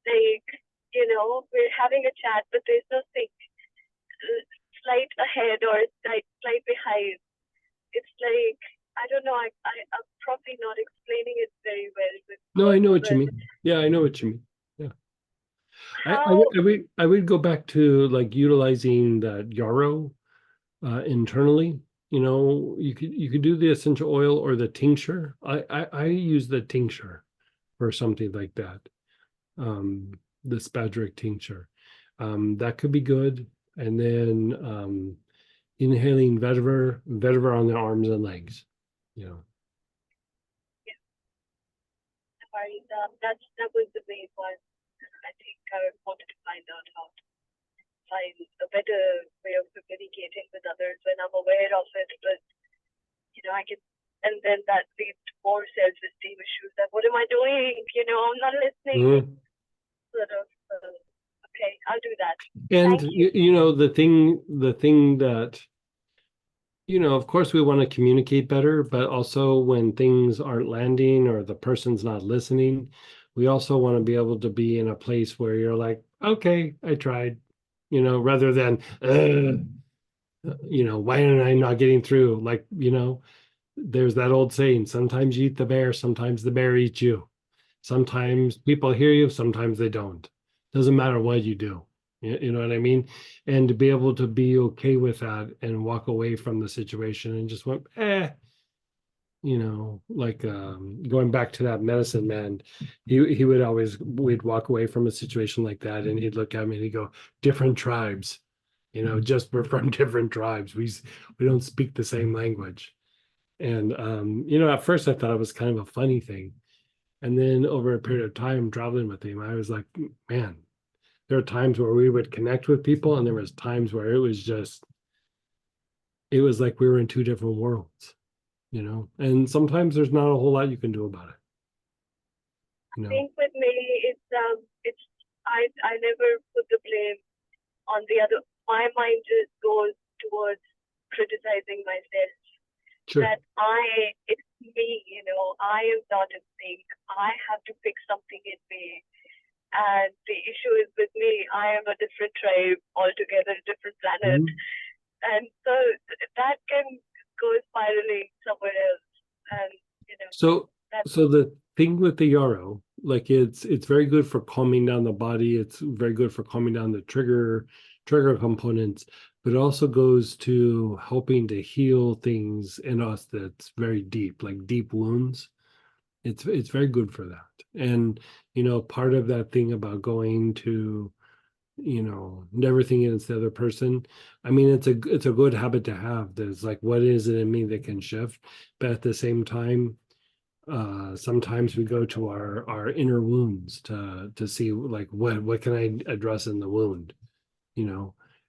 Like, we're having a chat, but there's no sync. Slight ahead or slight behind. It's like, I don't know, I'm probably not explaining it very well. No, I know what you mean. Yeah, I know what you mean. Yeah. I would go back to like utilizing that yarrow internally. You could do the essential oil or the tincture. I use the tincture for something like that. The sphagnum tincture. That could be good. And then inhaling vetiver on the arms and legs. That was the main one. I think I wanted to find out how to find a better way of communicating with others when I'm aware of it, but I can, and then that leads to more self-esteem issues. That what am I doing? I'm not listening. Mm-hmm. Sort of. Okay, I'll do that. And Thank you. the thing that of course we want to communicate better, but also when things aren't landing or the person's not listening, we also want to be able to be in a place where you're like, okay, I tried, rather than, why am I not getting through? Like, there's that old saying, sometimes you eat the bear, sometimes the bear eats you. Sometimes people hear you, sometimes they don't. Doesn't matter what you do. You know what I mean? And to be able to be okay with that and walk away from the situation and just went, like going back to that medicine man, we'd walk away from a situation like that and he'd look at me and he'd go, different tribes, just we're from different tribes. We don't speak the same language. And, at first I thought it was kind of a funny thing. And then over a period of time traveling with him, I was like, man, there are times where we would connect with people and there was times where it was like we were in two different worlds, and sometimes there's not a whole lot you can do about it. I think with me, it's I never put the blame on the other. My mind just goes towards criticizing myself. Sure. That it's me, I am not in sync. I have to fix something in me. And the issue is with me, I am a different tribe altogether, a different planet. Mm-hmm. And so that can go spiraling somewhere else. And, So the thing with the yarrow, like it's very good for calming down the body. It's very good for calming down the trigger components, but it also goes to helping to heal things in us that's very deep, like deep wounds. It's very good for that. And, part of that thing about going to, never thinking it's the other person. I mean, it's a good habit to have. There's like, what is it in me that can shift? But at the same time, sometimes we go to our inner wounds to see like, what can I address in the wound,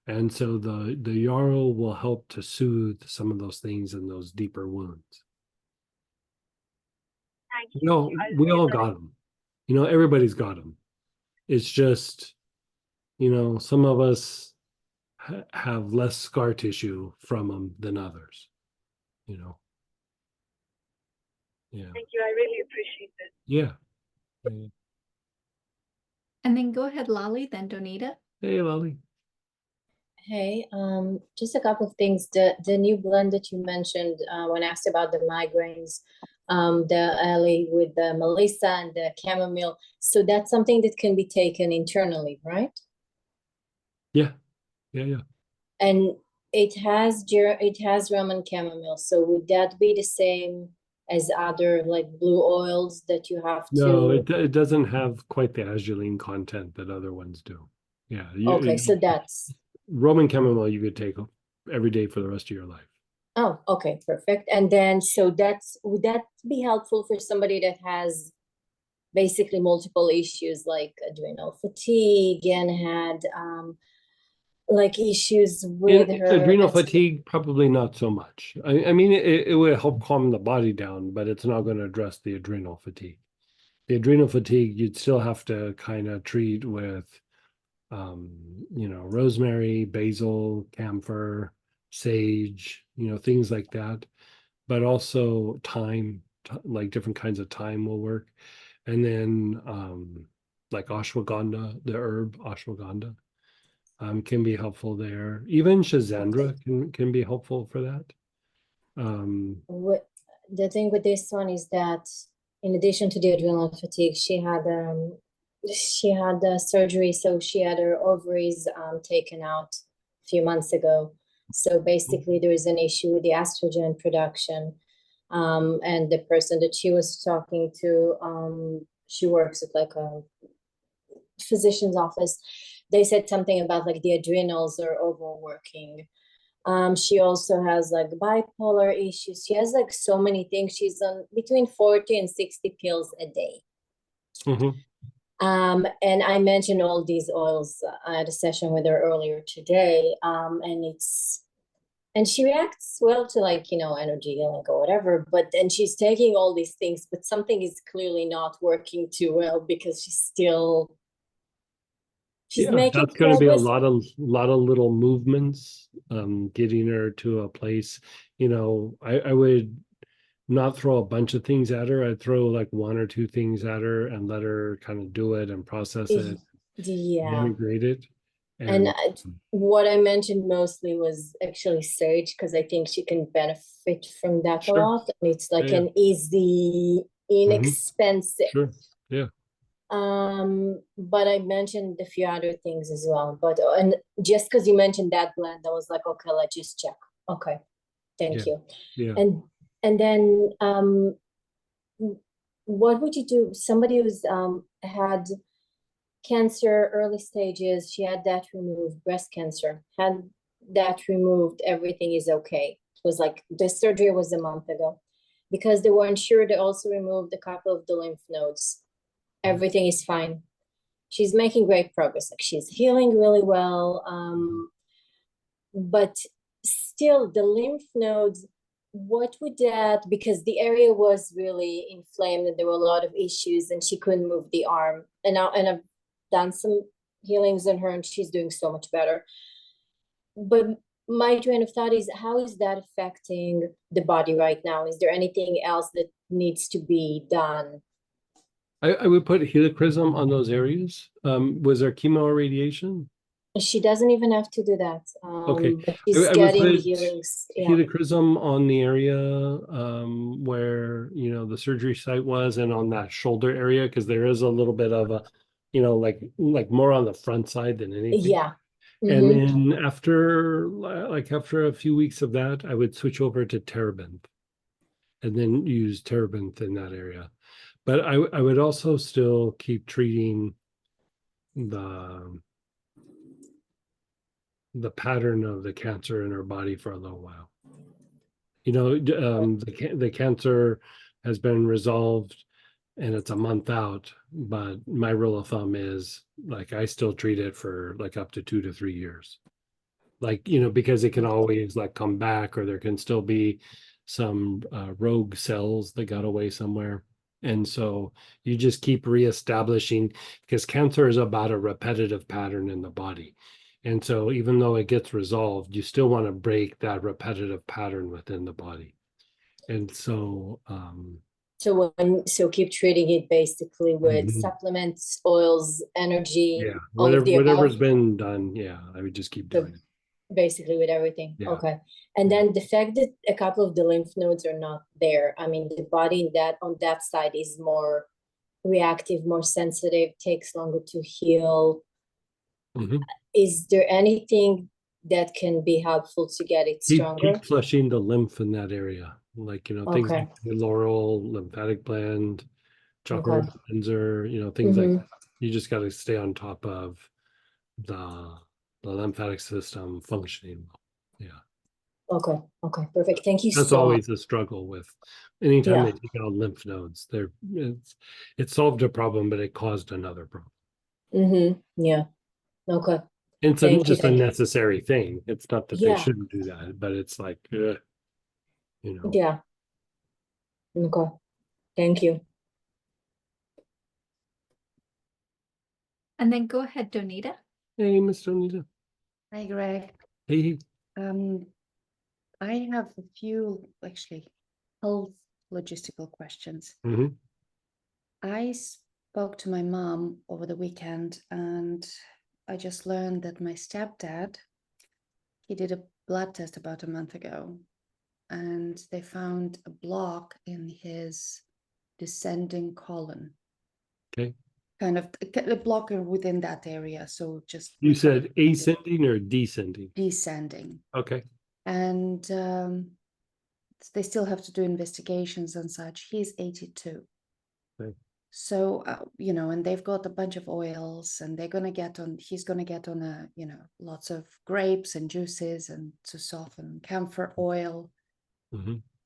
And so the yarrow will help to soothe some of those things in those deeper wounds. Thank you. We all got them. Everybody's got them. It's just, some of us have less scar tissue from them than others. Yeah. Thank you. I really appreciate it. Yeah. And then go ahead, Lolly, then Donita. Hey, Lolly. Hey, just a couple of things. The new blend that you mentioned when asked about the migraines, the alley with the melissa and the chamomile. So that's something that can be taken internally, right? Yeah. And it has rum and chamomile. So would that be the same as other like blue oils that you have to? No, it doesn't have quite the azulene content that other ones do. Yeah. Okay, so that's Roman chamomile you could take every day for the rest of your life. Oh, okay, perfect. And then, so would that be helpful for somebody that has basically multiple issues like adrenal fatigue and had like issues with her Adrenal fatigue, probably not so much. I mean, it would help calm the body down, but it's not going to address the adrenal fatigue. The adrenal fatigue, you'd still have to kind of treat with, rosemary, basil, camphor, sage, things like that. But also thyme, like different kinds of thyme will work. And then like ashwagandha, the herb ashwagandha. Can be helpful there. Even Shazandra can be helpful for that. What the thing with this one is that in addition to the adrenal fatigue, she had surgery, so she had her ovaries taken out a few months ago. So basically, there is an issue with the estrogen production. And the person that she was talking to, she works at like a physician's office. They said something about like the adrenals are overworking. She also has like bipolar issues. She has like so many things. She's on between 40 and 60 pills a day. And I mentioned all these oils at a session with her earlier today. And she reacts well to like, energy healing or whatever, but then she's taking all these things, but something is clearly not working too well because she's making that's going to be a progress. lot of little movements, getting her to a place. I would not throw a bunch of things at her. I'd throw like one or two things at her and let her kind of do it and process it, integrate it. And what I mentioned mostly was actually sage, because I think she can benefit from that a lot. And it's like an easy, inexpensive. Sure. Yeah. But I mentioned a few other things as well. But and just because you mentioned that blend, I was like, okay, let's just check. Okay, thank you. Yeah. And then what would you do? Somebody who's had cancer, early stages, she had that removed, breast cancer, had that removed, everything is okay. It was like the surgery was a month ago. Because they weren't sure, they also removed a couple of the lymph nodes. Everything is fine. She's making great progress. Like she's healing really well. But still the lymph nodes, what would that, because the area was really inflamed and there were a lot of issues and she couldn't move the arm. And I've done some healings on her and she's doing so much better. But my train of thought is, how is that affecting the body right now? Is there anything else that needs to be done? I would put helichrysum on those areas. Was there chemo or radiation? She doesn't even have to do that. Okay. But she's getting healings. Helichrysum on the area where the surgery site was, and on that shoulder area, because there is a little bit of a, like more on the front side than anything. Yeah. And then after a few weeks of that, I would switch over to terebinth and then use terebinth in that area. But I would also still keep treating the pattern of the cancer in her body for a little while. The cancer has been resolved and it's a month out, but my rule of thumb is like I still treat it for like up to 2 to 3 years. Like, because it can always like come back, or there can still be some rogue cells that got away somewhere. And so you just keep reestablishing, because cancer is about a repetitive pattern in the body. And so even though it gets resolved, you still want to break that repetitive pattern within the body. And so so keep treating it basically with supplements, oils, energy. Yeah, whatever's been done. Yeah, I would just keep doing it. Basically with everything. Yeah. Okay. And then the fact that a couple of the lymph nodes are not there, I mean, the body on that side is more reactive, more sensitive, takes longer to heal. Is there anything that can be helpful to get it stronger? Keep flushing the lymph in that area, like things like the laurel, lymphatic blend, chakra cleanser, things like that. You just got to stay on top of the lymphatic system functioning well. Yeah. Okay. Okay. Perfect. Thank you That's so much. always a struggle with anytime they Yeah. take out lymph nodes. It solved a problem, but it caused another problem. Mm-hmm. Yeah. Okay. It's Thank you. just a Thank you. necessary thing. It's not that they Yeah. shouldn't do that, but it's like, you know. Yeah. Okay. Thank you. And then go ahead, Donita. Hey, Mr. Anita. Hi, Greg. Hey. I have a few actually health logistical questions. Mm-hmm. I spoke to my mom over the weekend and I just learned that my stepdad, he did a blood test about a month ago and they found a block in his descending colon. Okay. Kind of a block within that area. So just You said ascending or descending? descending. Okay. And they still have to do investigations and such. He's 82. Okay. So, you know, and they've got a bunch of oils and he's going to get on lots of grapes and juices and to soften camphor oil,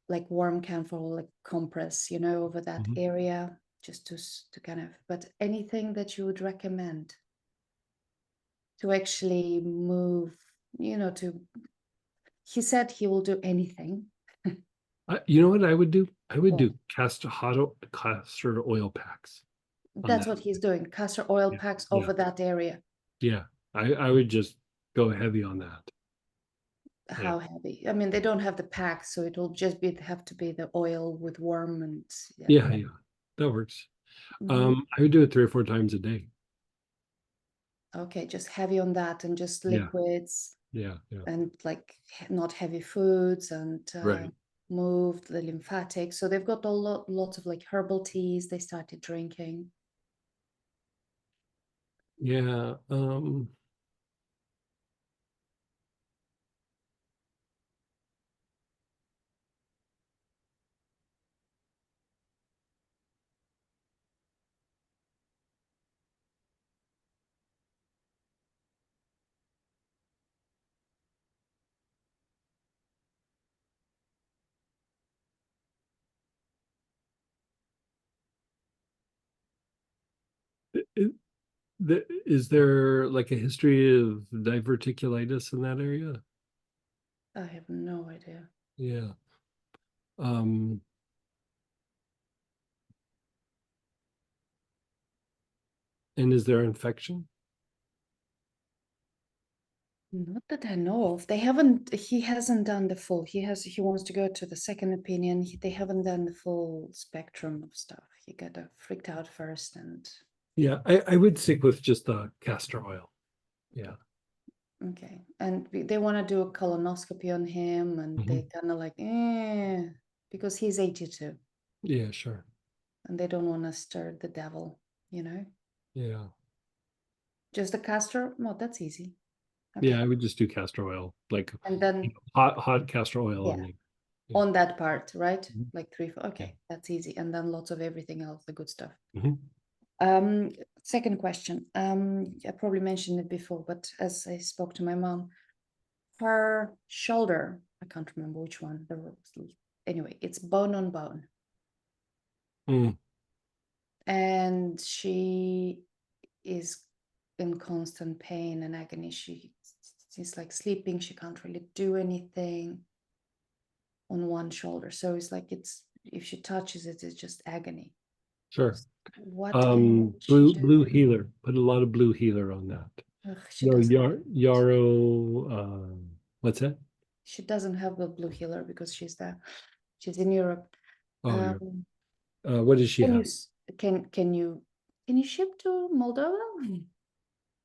like warm camphor oil, like compress, over that area, just to kind of, but anything that you would recommend to actually move, he said he will do anything. You know what I would do? I would do castor oil packs. That's what he's doing. Castor oil packs over that area. Yeah, I would just go heavy on that. How heavy? I mean, they don't have the packs, so it'll just have to be the oil with warm and yeah, that works. I would do it 3 or 4 times a day. Okay, just heavy on that and just liquids. Yeah. And like not heavy foods and moved the lymphatics. So they've got lots of like herbal teas they started drinking. Yeah. Is there like a history of diverticulitis in that area? I have no idea. Yeah. And is there infection? Not that I know of. He hasn't done the full. He wants to go to the second opinion. They haven't done the full spectrum of stuff. He got freaked out first and. Yeah, I would stick with just the castor oil. Yeah. Okay. And they want to do a colonoscopy on him and they kind of like, because he's 82. Yeah, sure. And they don't want to stir the devil, Yeah. Just the castor? No, that's easy. Okay. Yeah, I would just do castor oil, like and then hot castor oil only. Yeah. On that part, right? Like 3, 4. Okay, that's easy. And then lots of everything else, the good stuff. Second question. I probably mentioned it before, but as I spoke to my mom, her shoulder, I can't remember which one. Anyway, it's bone on bone. And she is in constant pain and agony. She's like sleeping. She can't really do anything on one shoulder. So it's like if she touches it, it's just agony. Sure. What blue healer. Put a lot of blue healer on that. Yarrow. What's that? She doesn't have the blue healer because she's in Europe. Oh, what does she have? Can you ship to Moldova?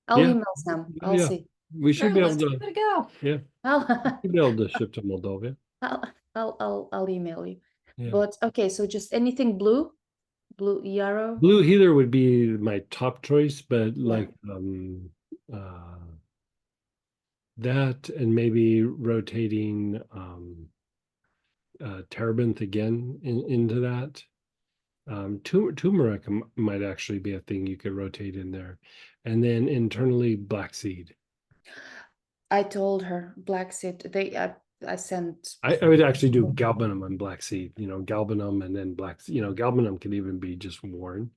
I'll email them. I'll see. We should be able to. Give it a go. Yeah. We'll be able to ship to Moldova. I'll email you. Yeah. But okay, so just anything blue yarrow. Blue healer would be my top choice, but like that and maybe rotating terebinth again into that. Turmeric might actually be a thing you could rotate in there, and then internally black seed. I told her black seed. I sent. I would actually do galbanum and black seed, galbanum and then black, galbanum can even be just worn.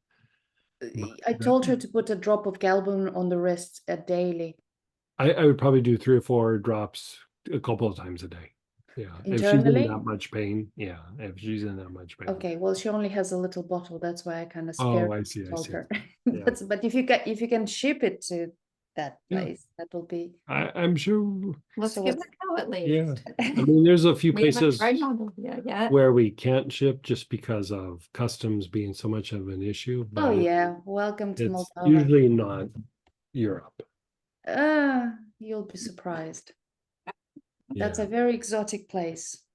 I told her to put a drop of galbanum on the wrist daily. I would probably do 3 or 4 drops a couple of times a day. Yeah. If she's in Internally? that much pain. Yeah. If she's in that much pain. Okay, well, she only has a little bottle. That's why I kind of Oh, spared I see. I told see. her. Yeah. But if you can ship it to that Yeah. place, that will be. I'm sure. Let's So give what's- it a go at least. Yeah. I mean, there's a few We haven't places tried Moldavia yet. where we can't ship just because of customs being so much of an issue. Oh But yeah, welcome to it's Moldova. usually not Europe. You'll be surprised. Yeah. That's a very exotic place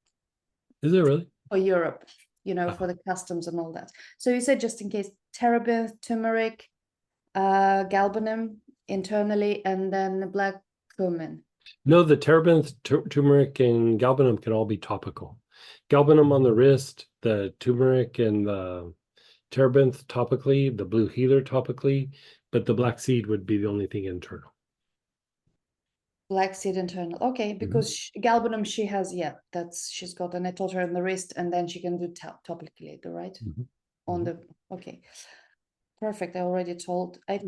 Is it really? for Europe, for the customs and all that. So you said just in case, terebinth, turmeric, galbanum internally, and then black cumin. No, the terebinth, turmeric, and galbanum can all be topical. Galbanum on the wrist, the turmeric and the terebinth topically, the blue healer topically, but the black seed would be the only thing internal. Black seed internal. Okay, because galbanum she has, she's got, and I told her on the wrist, and then she can do topically, right? On the, okay. Perfect. I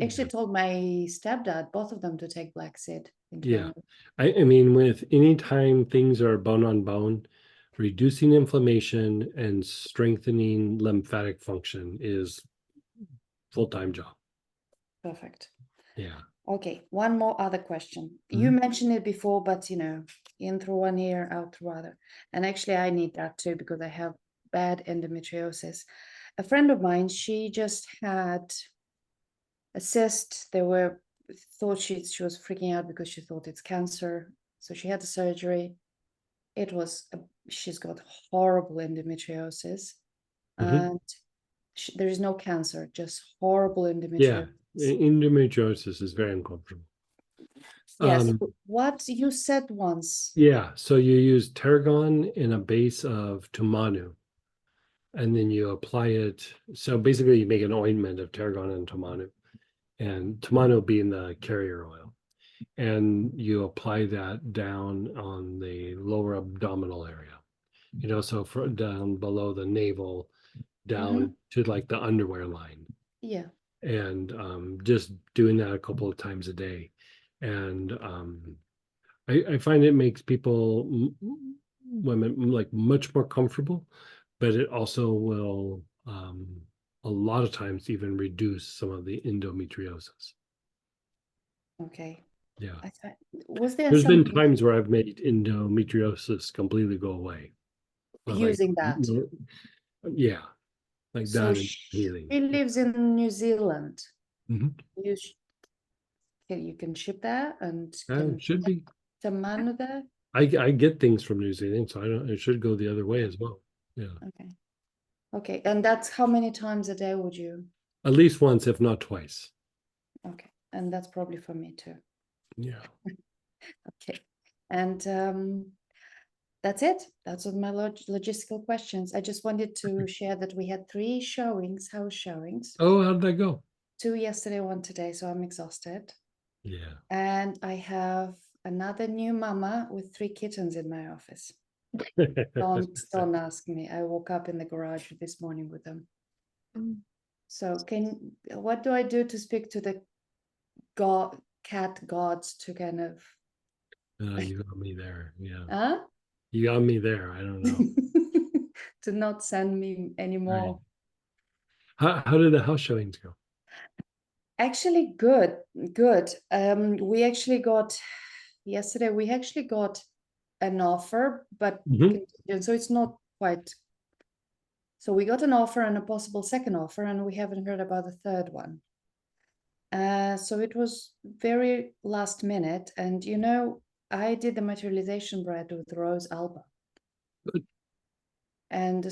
actually told my stepdad, both of them, to take black seed. Yeah. I mean, with any time things are bone on bone, reducing inflammation and strengthening lymphatic function is full-time job. Perfect. Yeah. Okay, one more other question. You mentioned it before, but in through one ear, out through other. And actually I need that too because I have bad endometriosis. A friend of mine, she just had a cyst. Thought she was freaking out because she thought it's cancer. So she had the surgery. She's got horrible endometriosis. And there is no cancer, just horrible endometriosis. Yeah, endometriosis is very uncomfortable. Yes, what you said once. Yeah, so you use tarragon in a base of tamanu, and then you apply it. So basically, you make an ointment of tarragon and tamanu being the carrier oil, and you apply that down on the lower abdominal area. So down below the navel, down to like the underwear line. Yeah. And just doing that a couple of times a day. And I find it makes women like much more comfortable, but it also will a lot of times even reduce some of the endometriosis. Okay. Yeah. There's been times where I've made endometriosis completely go away. Using that. Yeah. Like So that healing. She lives in New Zealand. Mm-hmm. You can ship that and Should be. the man there. I get things from New Zealand, so it should go the other way as well. Yeah. Okay. And that's how many times a day would you? At least once, if not twice. Okay. And that's probably for me too. Yeah. Okay. And that's it. That's all my logistical questions. I just wanted to share that we had 3 house showings. Oh, how did that go? 2 yesterday, 1 today, so I'm exhausted. Yeah. And I have another new mama with 3 kittens in my office. Don't ask me. I woke up in the garage this morning with them. So what do I do to speak to the cat gods to kind of you got me there. Yeah. Huh? You got me there. I don't know. To not send me anymore. Right. How did the house showings go? Actually, good. We actually got yesterday. We actually got an offer, but contingent, so it's not quite. So we got an offer and a possible second offer, and we haven't heard about the third one. So it was very last minute, and I did the materialization bread with Rose Alba. Good. And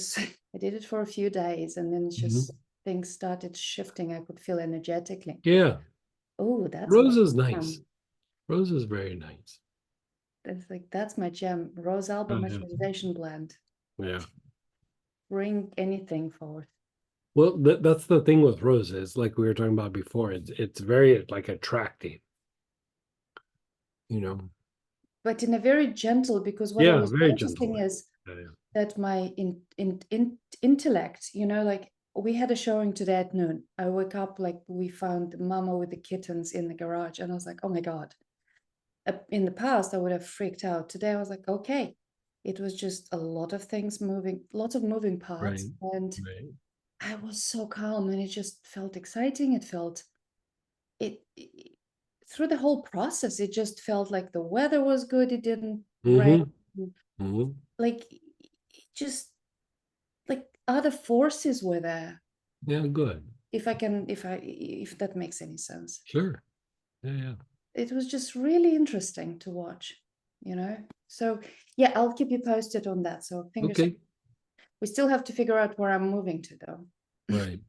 I did it for a few days, and then just things started shifting. I could feel energetically. Yeah. Oh, that's Rose is nice. Rose is very nice. That's my gem. Rose Alba materialization blend. Yeah. Bring anything forth. Well, that's the thing with roses, like we were talking about before. It's very like attracting. but in a very gentle, because what I Yeah, was very noticing gentle. is Yeah, yeah. that my intellect, you know, like we had a showing today at noon. I woke up, like we found Mama with the kittens in the garage, and I was like, oh my God. In the past, I would have freaked out. Today, I was like, okay. It was just a lot of things moving, lots of moving parts. Right. And Right. I was so calm, and it just felt exciting. It felt through the whole process, it just felt like the weather was good. It didn't rain. Like just like other forces were there. Yeah, good. If that makes any sense. Sure. Yeah, yeah. It was just really interesting to watch, you know. So yeah, I'll keep you posted on that. So fingers. Okay. We still have to figure out where I'm moving to, though. Right.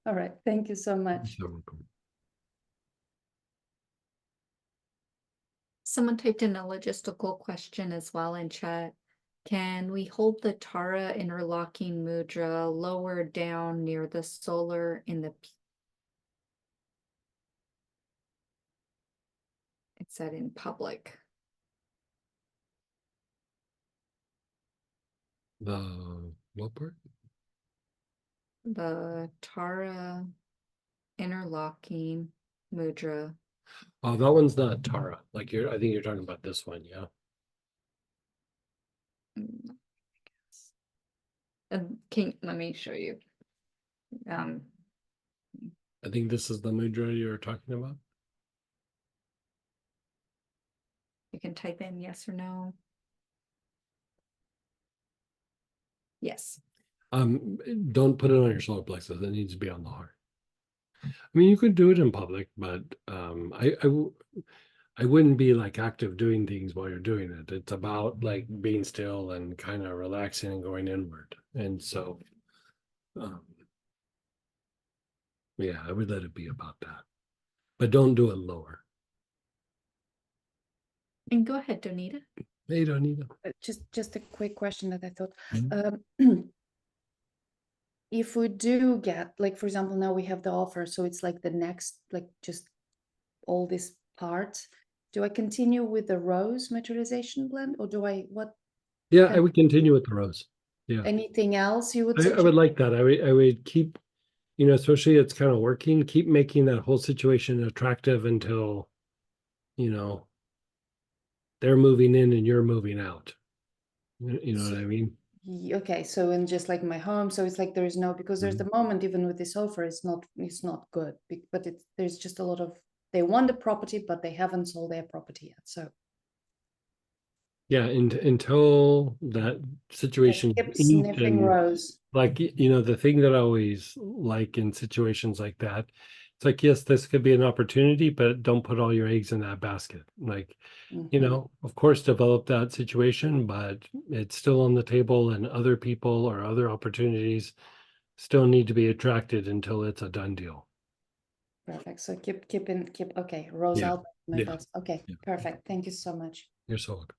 All right. Thank you so much. You're welcome. Someone typed in a logistical question as well in chat. Can we hold the Tara interlocking mudra lower down near the solar in the it said in public. The what part? The Tara interlocking mudra. Oh, that one's not Tara. Like I think you're talking about this one, yeah. Let me show you. I think this is the mudra you're talking about. You can type in yes or no. Yes. Don't put it on your solar plexus. It needs to be on the heart. I mean, you could do it in public, but I wouldn't be like active doing things while you're doing it. It's about like being still and kind of relaxing and going inward. And so, yeah, I would let it be about that, but don't do it lower. And go ahead, Donita. Hey, Donita. Just a quick question that I thought. Mm-hmm. If we do get, like, for example, now we have the offer, so it's like the next, like just all this part. Do I continue with the rose materialization blend, or do I what? Yeah, I would continue with the rose. Yeah. Anything else you would I would like that. I would keep, you know, especially it's kind of working, keep making that whole situation attractive until, you know, they're moving in and you're moving out. You know what I mean? Okay, so in just like my home, so it's like there is no, because there's the moment even with this offer, it's not good, but there's just a lot of, they want the property, but they haven't sold their property yet. So yeah, until that situation keep sniffing rose. like, you know, the thing that I always like in situations like that, it's like, yes, this could be an opportunity, but don't put all your eggs in that basket. Like, you know, of course, develop that situation, but it's still on the table, and other people or other opportunities still need to be attracted until it's a done deal. Perfect. So keep okay, rose out my Yeah. thoughts. Okay, perfect. Thank you so much. You're so welcome.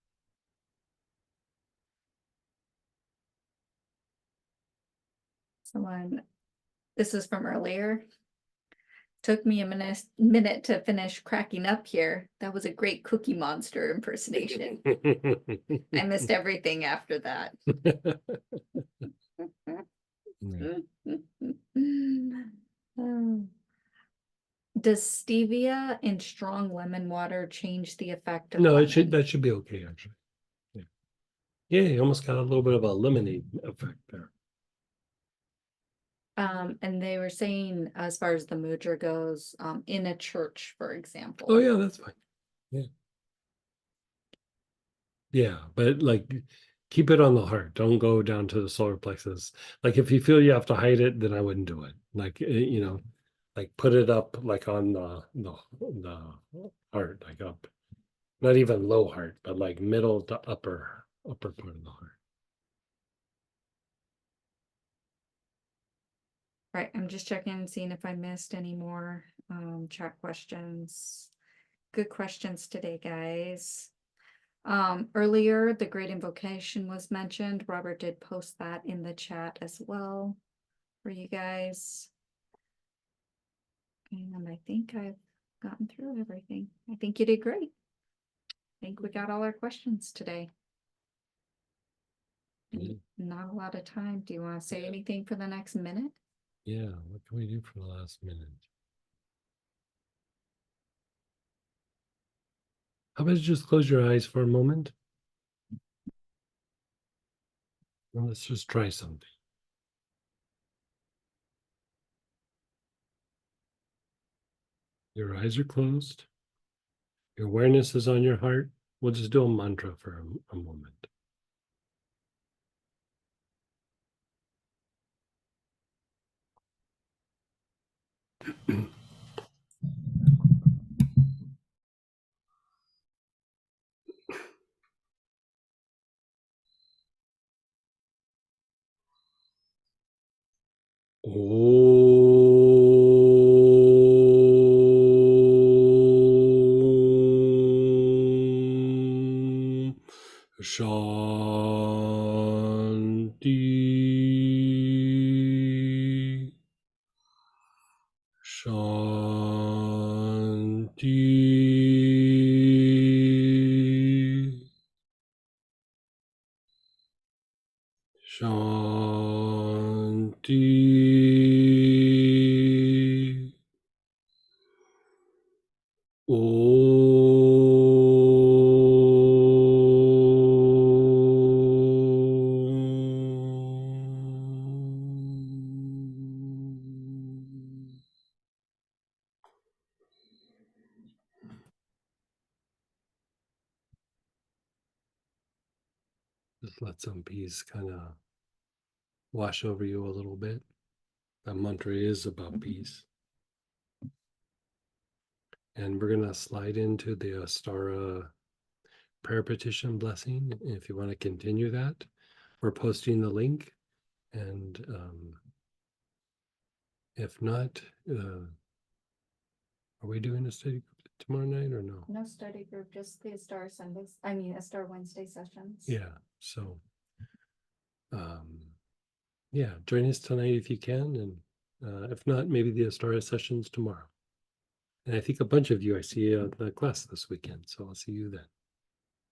Someone, this is from earlier. Took me a minute to finish cracking up here. That was a great Cookie Monster impersonation. I missed everything after that. Does stevia in strong lemon water change the effect of No, lemon? that should be okay, actually. Yeah, you almost got a little bit of a lemonade effect there. And they were saying, as far as the mudra goes, in a church, for example. Oh yeah, that's fine. Yeah. Yeah, but like keep it on the heart. Don't go down to the solar plexus. Like if you feel you have to hide it, then I wouldn't do it. Like you know, like put it up like on the heart, like up. Not even low heart, but like middle to upper part of the heart. Right, I'm just checking and seeing if I missed any more chat questions. Good questions today, guys. Earlier, the great invocation was mentioned. Robert did post that in the chat as well for you guys. And I think I've gotten through everything. I think you did great. think we got all our questions today. Yeah. Not a lot of time. Do you want to say anything for the next minute? Yeah, what can we do for the last minute? How about you just close your eyes for a moment? And let's just try something. Your eyes are closed. Your awareness is on your heart. We'll just do a mantra for a moment. Om Shanti. Shanti. Shanti. Om. Just let some peace kind of wash over you a little bit. That mantra is about peace. And we're going to slide into the Astara prayer petition blessing. If you want to continue that, we're posting the link. And if not, are we doing a study group tomorrow night or no? No study group, just the Star Sundays. I mean, Star Wednesday sessions. Yeah. So, yeah, join us tonight if you can. And if not, maybe the Astara sessions tomorrow. And I think a bunch of you I see the class this weekend. So I'll see you then.